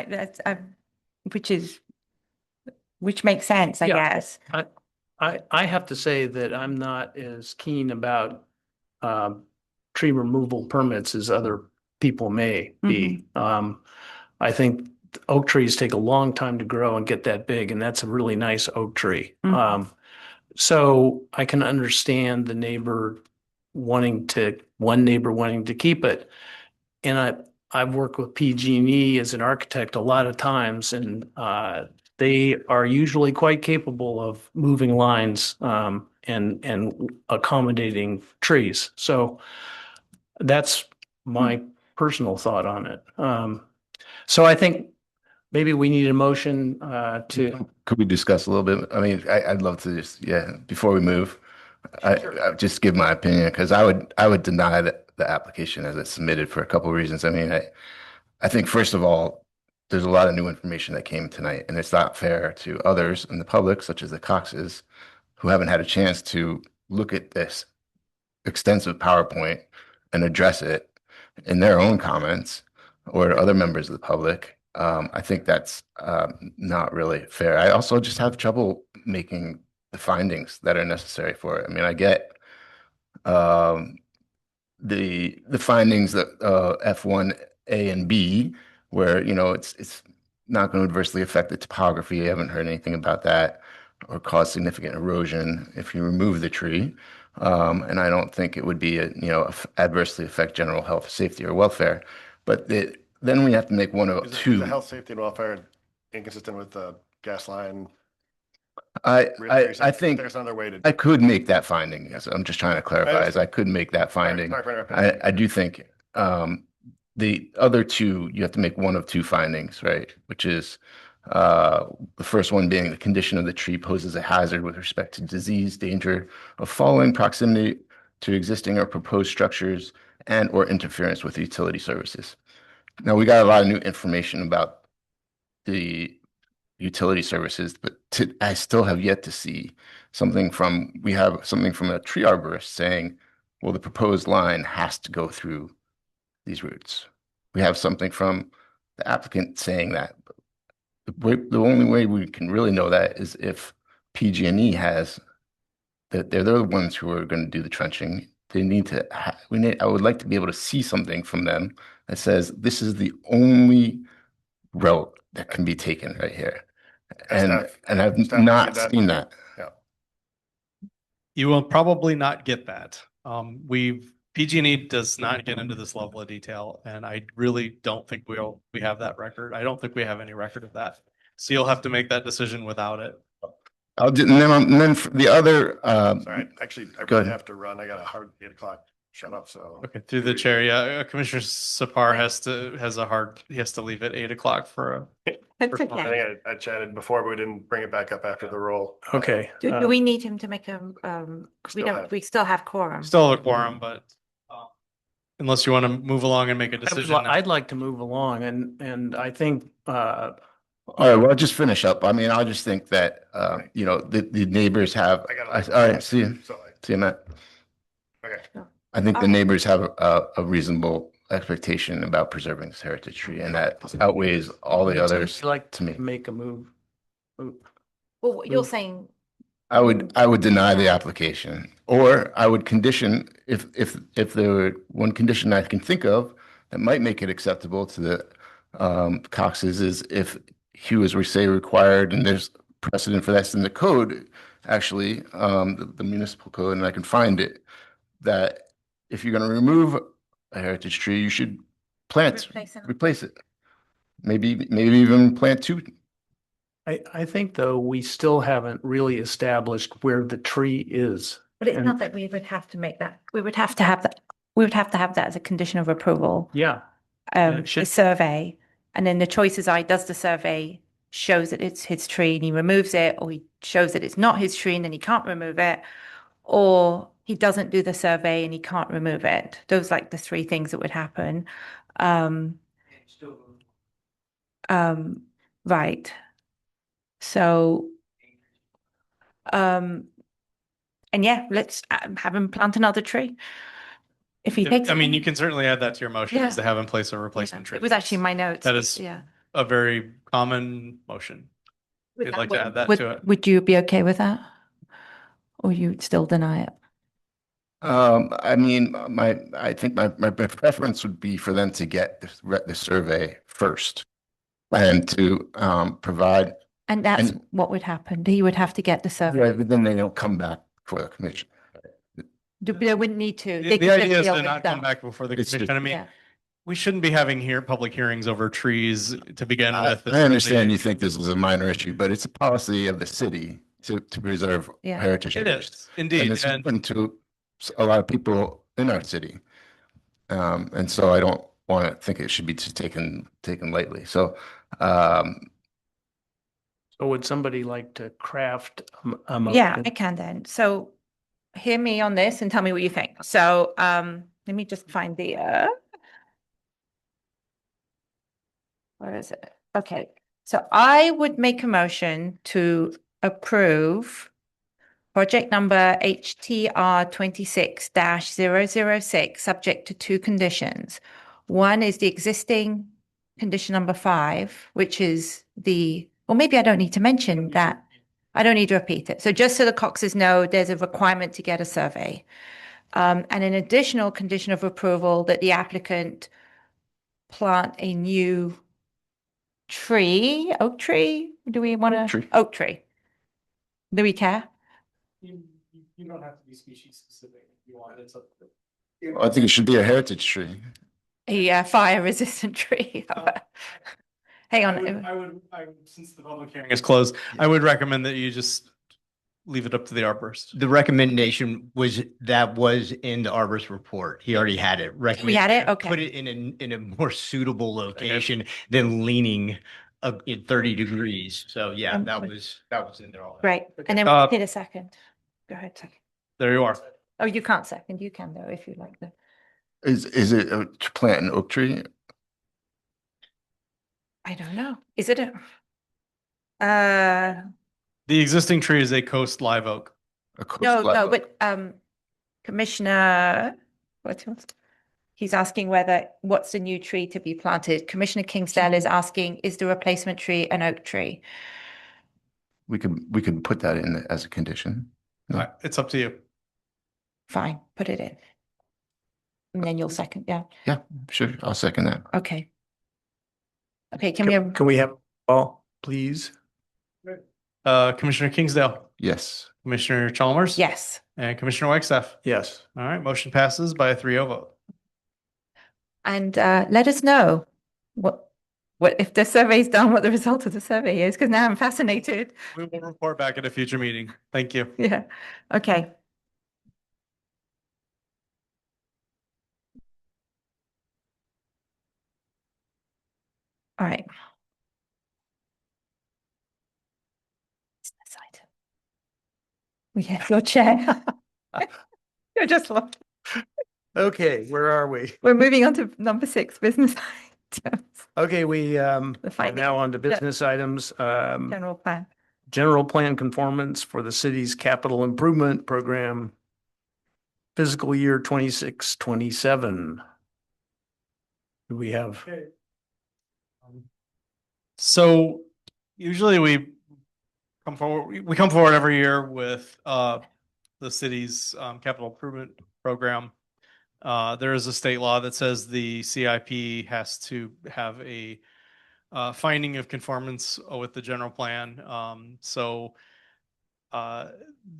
which makes sense, I Yeah. guess. I have to say that I'm not as keen about tree removal permits as other people may be. I think oak trees take a long time to grow and get that big, and that's a really nice oak tree. Mhm. So I can understand the one neighbor wanting to keep it. And I've worked with PG&E as an architect a lot of times, and they are usually quite capable of moving lines and accommodating trees. So that's my personal thought on it. So I think maybe we need a motion to. Could we discuss a little bit? I mean, I'd love to just, before we move, I just give my opinion because I would deny the application as it's submitted for a couple of reasons. I mean, I think first of all, there's a lot of new information that came tonight, and it's not fair to others in the public, such as the Coxes, who haven't had a chance to look at this extensive PowerPoint and address it in their own comments or other members of the public. I think that's not really fair. I also just have trouble making the findings that are necessary for it. I mean, I get the findings that F1 A and B, where it's not going to adversely affect the topography. I haven't heard anything about that, or cause significant erosion if you remove the tree. And I don't think it would be adversely affect general health, safety, or welfare. But then we have to make one of Is two. the health, safety, and welfare inconsistent with the gas line? I think There's another way to. I could make that finding. Yes, I'm just trying to clarify, as I could make that finding. Sorry. I do think the other two, you have to make one of two findings, right? Which is the first one being the condition of the tree poses a hazard with respect to disease, danger of falling, proximity to existing or proposed structures, and or interference with utility services. Now, we got a lot of new information about the utility services, but I still have yet to see we have something from a tree arborist saying, well, the proposed line has to go through these routes. We have something from the applicant saying that. The only way we can really know that is if PG&E has that they're the ones who are going to do the trenching. They need to. I would like to be able to see something from them that says this is the only route that can be taken right here. And I've not seen that. Yeah. You will probably not get that. PG&E does not get into this level of detail, and I really don't think we have that record. I don't think we have any record of that. So you'll have to make that decision without it. I'll do, and then for the other, Sorry, actually, I Go really ahead. have to run. I got a hard 8 o'clock shut up, so. Okay, through the chair, yeah, Commissioner Sapar he has to leave at 8 o'clock for a. That's For- I okay. think I chatted before, but we didn't bring it back up after the roll. Okay. Do we need him to make a, we still have quorum. Still have a quorum, but unless you want to move along and make a I would decision. li- I'd like to move along and I think, all right, well, I'll just finish up. I mean, I'll just think that, you know, the neighbors have, I all gotta. right, see you, So, Matt. okay. I think the Alright. neighbors have a reasonable expectation about preserving this heritage tree, and that outweighs all the would others somebody like to me. to make a move. Well, what you're saying, I would deny the application, or I would condition, if there were one condition I can think of that might make it acceptable to the Coxes is if he was, we say, required, and there's precedent for that in the code, actually, the municipal code, and I can find it, that if you're going to remove a heritage tree, you should replace it. Maybe even plant two. I think though, we still haven't really established where the tree is. but it's And- not that we would have to make that, we would have to have that as a condition of approval. Yeah, Yeah, it The should- survey, and then the choices are, he does the survey, shows that it's his tree and he removes it, or he shows that it's not his tree and then he can't remove it, or he doesn't do the survey and he can't remove it. Those are like the three things that would happen. Right. So, and yeah, let's have him plant another tree. If he takes. I mean, you can certainly add that to your motion, Yeah. is to have in place a replacement tree. It was actually my notes. That is- Yeah. A very common motion. You'd like to add that Would- to it? Would you be okay with that? Or you'd still deny it? I mean, I think my preference would be for them to get the survey first and to provide, And that's And- what would happen. He would have to get the survey. but then they don't come back for the commission. They wouldn't need to. They The could just idea is deal to with not come that. back before the It's just- commission. I mean, Yeah. we shouldn't be having public hearings over trees to begin I with. I understand you think this is a minor issue, but it's a policy of the city to preserve Yeah. heritage. It interests. is, indeed. And it's And open to a lot of people in our city. And so I don't want to think it should be just taken lightly. So, So would somebody like to craft a Yeah, motion? I can then. So hear me on this and tell me what you think. So let me just find the where is it? Okay. So I would make a motion to approve project number HTR 26-006, subject to two conditions. One is the existing condition number 5, which is or maybe I don't need to mention that. I don't need to repeat it. So just so the Coxes know, there's a requirement to get a survey. And an additional condition of approval that the applicant plant a new oak tree? Do we want Oak to? tree. Oak tree. Do we care? you don't have to be species specific if you want. It's up to. I think it should be a heritage tree. A fire resistant tree. Hang on. I would, since the public hearing is closed, I would recommend that you just leave it up to the arborist. The recommendation was in the arborist report. He already had it. We had it? Okay. Put it in a more suitable location than leaning 30 degrees. So yeah, that was in there already. Right. And then Uh, we need a second. Go ahead. Second. There you are. Oh, you can't second. You can though, if you like that. Is it to plant an oak tree? I don't know. Is it a? The existing tree is a coast live oak. A coast No, live no, oak? but Commissioner, he's asking what's the new tree to be planted? Commissioner Kingsdale is asking, is the replacement tree an oak tree? We could put that in as a condition. No. It's up to you. Fine, put it in. And then you'll second, yeah, Yeah, sure. I'll second that. okay. Okay, can we have, Can we have all, please? Commissioner Kingsdale, Yes. Commissioner Chalmers. yes, And Commissioner Wagstaff. Yes. All right, motion passes by a 3-0 vote. and let us know what what if the survey's done, what the result of the survey is, because now I'm fascinated. We will report back at a future meeting. Thank you. Yeah. Okay. All right. Business item. Yeah, your chair. You're just lost. Okay, where are we? We're moving on to number 6, business items, Okay, we are finding. now on to business items. General plan. General plan conformance for the city's capital improvement program, fiscal year 26-27. Do we have? So usually we come forward every year with the city's capital improvement program. There is a state law that says the CIP has to have a finding of conformance with the general plan.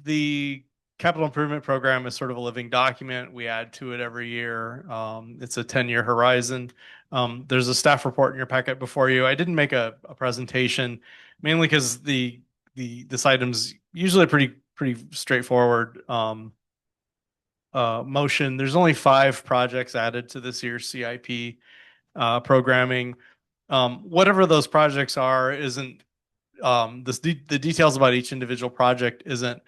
The capital improvement program is sort of a living document. We add to it every year. It's a 10-year horizon. There's a staff report in your packet before you. I didn't make a presentation mainly because this item's usually pretty straightforward motion. There's only 5 projects added to this year's CIP programming. Whatever those projects are isn't the details about each individual project isn't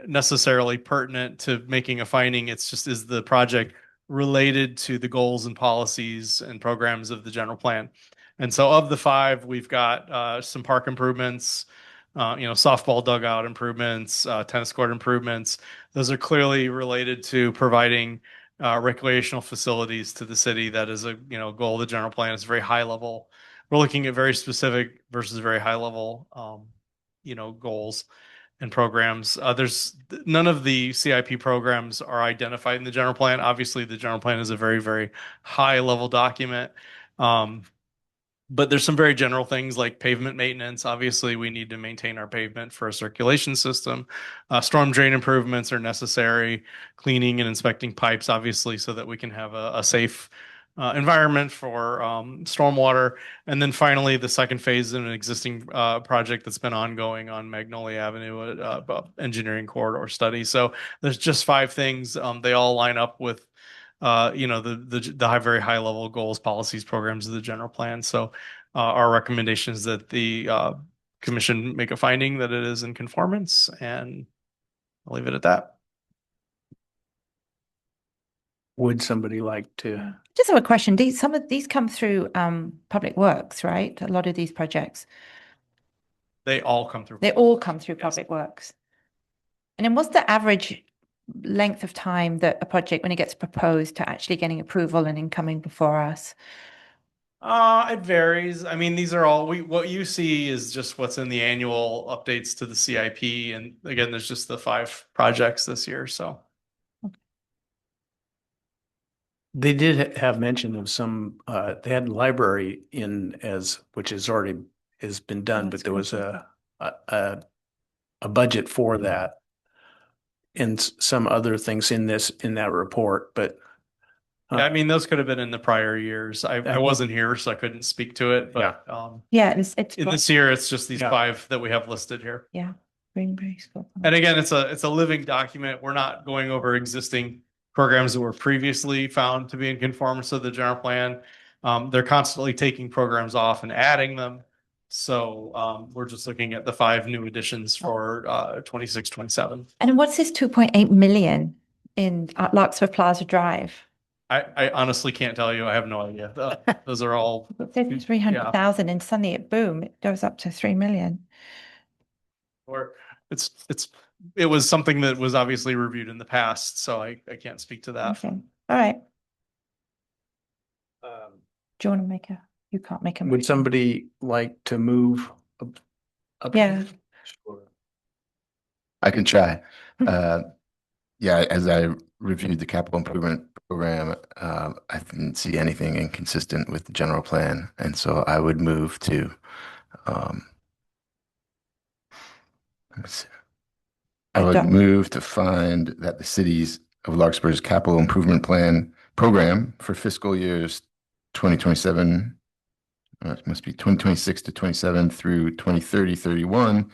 necessarily pertinent to making a finding. It's just, is the project related to the goals and policies and programs of the general plan? And so of the 5, we've got some park improvements, softball dugout improvements, tennis court improvements. Those are clearly related to providing recreational facilities to the city. That is a goal of the general plan. It's very high level. We're looking at very specific versus very high level goals and programs. There's none of the CIP programs are identified in the general plan. Obviously, the general plan is a very, very high level document. But there's some very general things like pavement maintenance. Obviously, we need to maintain our pavement for a circulation system. Storm drain improvements are necessary. Cleaning and inspecting pipes, obviously, so that we can have a safe environment for stormwater. And then finally, the second phase in an existing project that's been ongoing on Magnolia Avenue, engineering corridor study. So there's just 5 things. They all line up with the very high level goals, policies, programs of the general plan. So our recommendation is that the commission make a finding that it is in conformance, and I'll leave it at that. Would somebody like to? Just have a question. Some of these come through Public Works, right? A lot of these projects. They all come through. They all come through Yes. Public Works. And then what's the average length of time that a project, when it gets proposed, to actually getting approval and then coming before us? It varies. I mean, these are all what you see is just what's in the annual updates to the CIP. And again, there's just the 5 projects this year. So They did have mention of some, they had library which is already has been done, Oh, but that's there was good. a budget for that. And some other things in that report, but yeah, I mean, those could have been in the prior years. I wasn't here, so I couldn't speak to it. But Yeah, it's in this year, it's just these Yeah. 5 that we have listed here. yeah, Greenberry School. And again, it's a living document. We're not going over existing programs that were previously found to be in conformance with the general plan. They're constantly taking programs off and adding them. So we're just looking at the 5 new additions for 26, 27. And what's this 2.8 million in Larkspur Plaza Drive? I honestly can't tell you. I have no idea. Those are all. It says 300,000 and suddenly it goes up to 3 million. Or it was something that was obviously reviewed in the past, so I can't speak to that. Okay, all right. Do you want to you can't make a would motion. somebody like to move up? Yeah. I can try. Yeah, as I reviewed the capital improvement program, I didn't see anything inconsistent with the general plan. And so I would move to, let me see. I would move to find that the cities of Larkspur's capital improvement plan program for fiscal years 2027 it must be 2026 to 27 through 2030, 31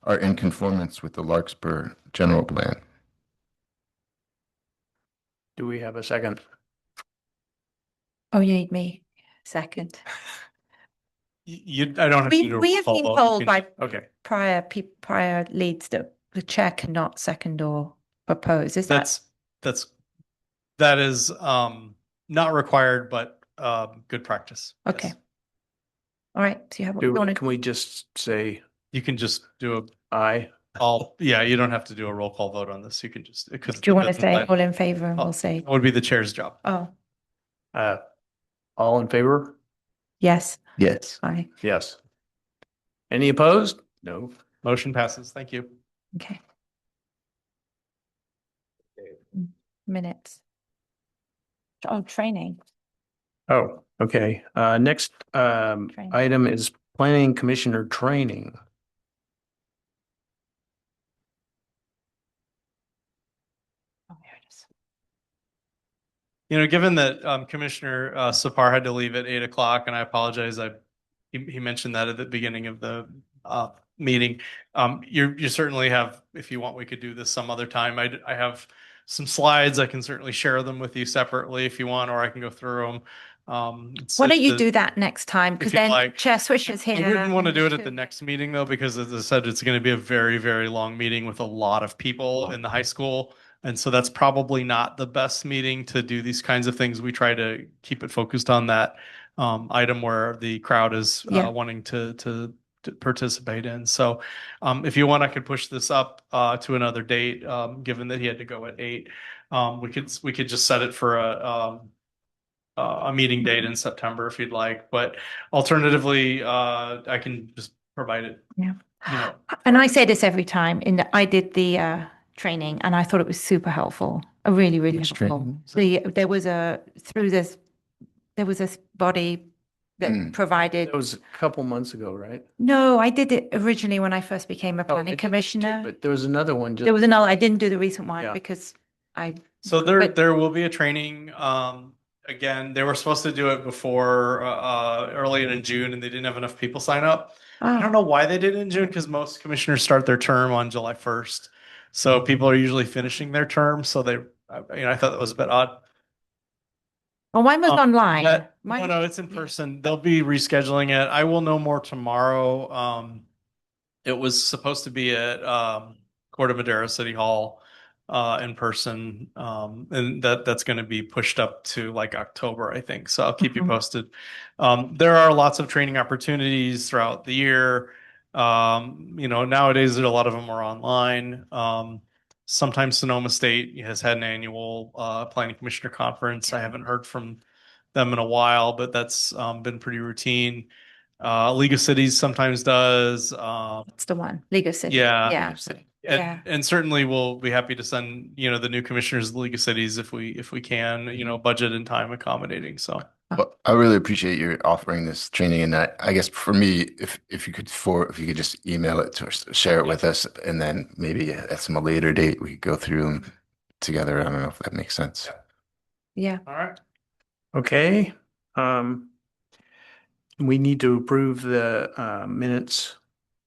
are in conformance with the Larkspur general plan. Do we have a second? Oh, you need me. Second. I don't have to We, do a we have roll been call vote. told You by can- Okay. prior leads that the chair cannot second or propose. Is that? That is not required, but good practice. Okay. Yes. All right. So you have what you want Can to. we just say You can just do aye? yeah, you don't have to do a roll call vote on this. You can just, because. Do you want to say all in favor and we'll say, That would be the chair's job. oh, All in favor? yes, Yes. aye. Yes. Any opposed? No. Motion passes. Thank you. Okay. Minutes. Oh, training. Oh, okay. Next Training. item is planning commissioner training. Oh, there it is. Given that Commissioner Sapar had to leave at 8 o'clock, and I apologize, he mentioned that at the beginning of the meeting. You certainly have, if you want, we could do this some other time. I have some slides. I can certainly share them with you separately if you want, or I can go through them. Why don't you do that next time? Because you then like. Chair Swisher's here. I wouldn't want to do it at too. the next meeting though, because as I said, it's going to be a very, very long meeting with a lot of people in the high school. And so that's probably not the best meeting to do these kinds of things. We try to keep it focused on that item where the crowd is Yeah. wanting to participate in. So if you want, I could push this up to another date, given that he had to go at 8. We could just set it for a meeting date in September if you'd like, but alternatively, I can just provide it. Yeah. You know, And I say this every time in that I did the training and I thought it was super helpful. Really, really Which helpful. training? There was a body that provided. That was a couple months ago, right? No, I did it originally when I first became a Oh, I planning did too, commissioner. But there was another one just. There was another, I didn't do the recent one Yeah. because I, so But- there will be a training. Again, they were supposed to do it before early in June, and they didn't have enough people sign up. I don't know why they did it in June, because most commissioners start their term on July 1st. So people are usually finishing their term. So I thought that was a bit odd. well, mine was online. No, Mine- no, it's in person. They'll be rescheduling it. I will know more tomorrow. It was supposed to be at Corte Madera City Hall in person, and that's going to be pushed up to like October, I think. So I'll keep you Mhm. posted. There are lots of training opportunities throughout the year. Nowadays a lot of them are online. Sometimes Sonoma State has had an annual planning commissioner conference. I haven't heard from them in a while, but that's been pretty routine. League of Cities sometimes does. That's the one, League of Cities. Yeah. Yeah. Yeah. And certainly we'll be happy to send, the new commissioners of the League of Cities if we can, budget and time accommodating. So Well, I really appreciate your offering this training, and I guess for me, if you could just email it to us, share it with us, and then maybe at some later date we could go through them together. I don't know if that makes sense. Yeah. all right. Okay. We need to approve the minutes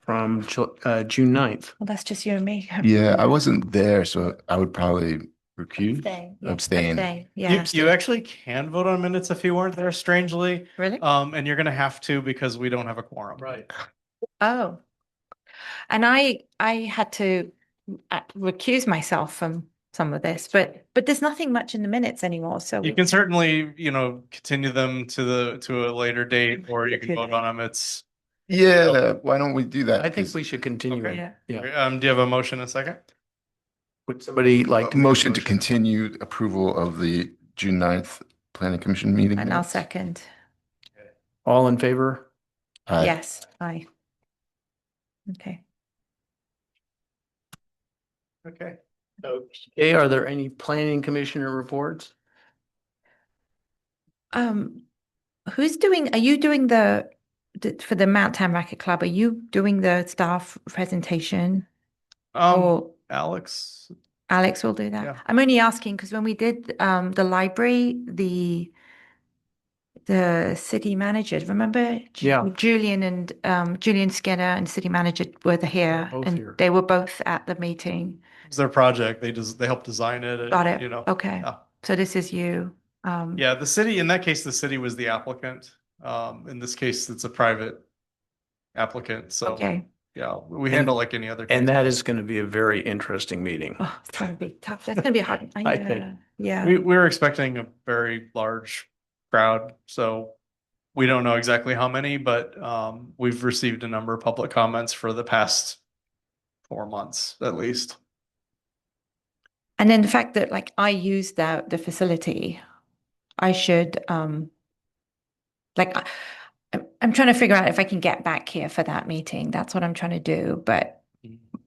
from June 9th. Well, that's just you and me. Yeah, I wasn't there, so I would probably recuse, Abstain. Yeah. abstain. Yeah. You actually can vote on minutes if you weren't there, strangely. Really? And you're going to have to because we don't have a quorum. Right. Oh. And I had to recuse myself from some of this, but there's nothing much in the minutes anymore. So You can certainly, continue them to a later date, or you can Could- vote on them. It's, Yeah, why don't we do that? I think we should continue. Okay. it. Yeah. do you have a motion in a second? Would somebody like to? Motion to continue approval of the June 9th Planning Commission meeting. and I'll minutes. second. All in favor? Aye. Yes. Aye. Okay. Okay. Okay, are there any planning commissioner reports? Who's doing, are you doing for the Mount Town Racket Club, are you doing the staff presentation or Alex, Alex will do that? Yeah. I'm only asking because when we did the library, the city manager. Remember? Yeah. Julian and Julian Skinner and city manager were here, both and here. they were both at the meeting. It's their project. They helped design it. And, Got it. You know. Okay. Yeah. So this is you. Yeah, the city, in that case, the city was the applicant. In this case, it's a private applicant. So Okay. yeah, we handle like any other. And case. that is going to be a very interesting meeting. Oh, it's gonna be tough. That's gonna be hard. I think. Yeah. We're expecting a very large crowd, so we don't know exactly how many, but we've received a number of public comments for the past 4 months at least. And then the fact that like I use the facility, I should like I'm trying to figure out if I can get back here for that meeting. That's what I'm trying to do, but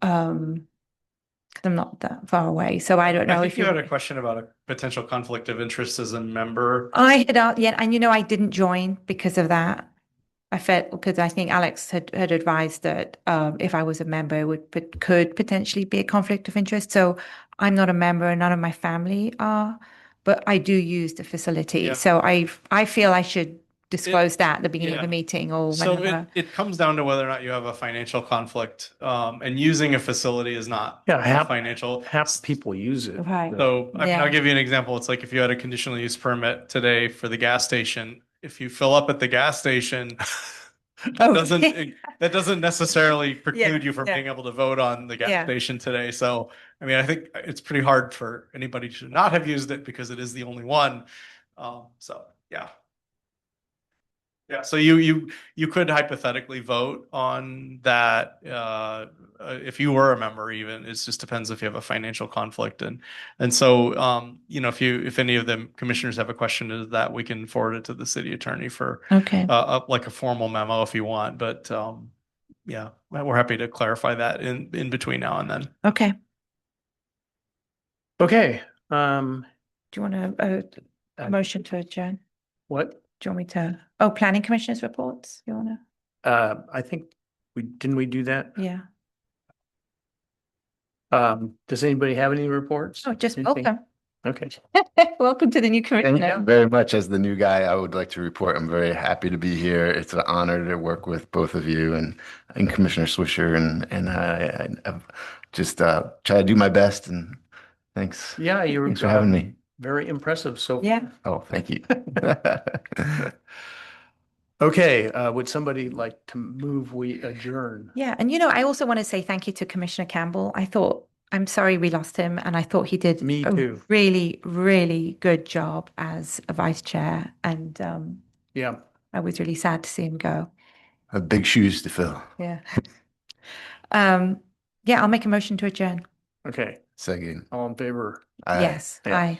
'cause I'm not that far away, so I don't know I think if you had a question about a potential conflict of interest as a member. I had yeah, and I didn't join because of that. I felt because I think Alex had advised that if I was a member, it could potentially be a conflict of interest. So I'm not a member, and none of my family are, but I do use the facility. Yeah. So I feel I should disclose that at the beginning of yeah. the meeting or So whenever. it comes down to whether or not you have a financial conflict, and using a facility is not Yeah, financial. half people use it. Right. So I mean, Yeah. I'll give you an example. It's like if you had a conditional use permit today for the gas station, if you fill up at the gas station, Oh, that doesn't necessarily preclude Yeah, you from yeah. being able to vote on the gas Yeah. station today. So I mean, I think it's pretty hard for anybody to not have used it because it is the only one. So yeah. Yeah, so you could hypothetically vote on that if you were a member. Even it just depends if you have a financial conflict, and so you know, if any of the commissioners have a question to that, we can forward it to the city attorney for Okay. like a formal memo if you want. But yeah, we're happy to clarify that in between now and then. Okay. Okay. Do you want a motion to adjourn? What? Do you want me to? Oh, planning commissioners reports. You want to? I think didn't we do that? Yeah. Does anybody have any reports? Oh, just Anything? welcome. Okay. Welcome to the new Thank commissioner. you very much. As the new guy, I would like to report I'm very happy to be here. It's an honor to work with both of you and Commissioner Swisher, and I've just tried to do my best. And thanks. Yeah, you were Thanks for having me. very impressive. So Yeah. Oh, thank you. okay. Would somebody like to move we adjourn? Yeah. And I also want to say thank you to Commissioner Campbell. I'm sorry we lost him, and I thought he did Me a too. really, really good job as a vice chair. And Yeah. I was really sad to see him go. Have big shoes to fill. Yeah. Yeah, I'll make a motion to adjourn. Okay. Second. All in favor? Yes. Yeah. Aye.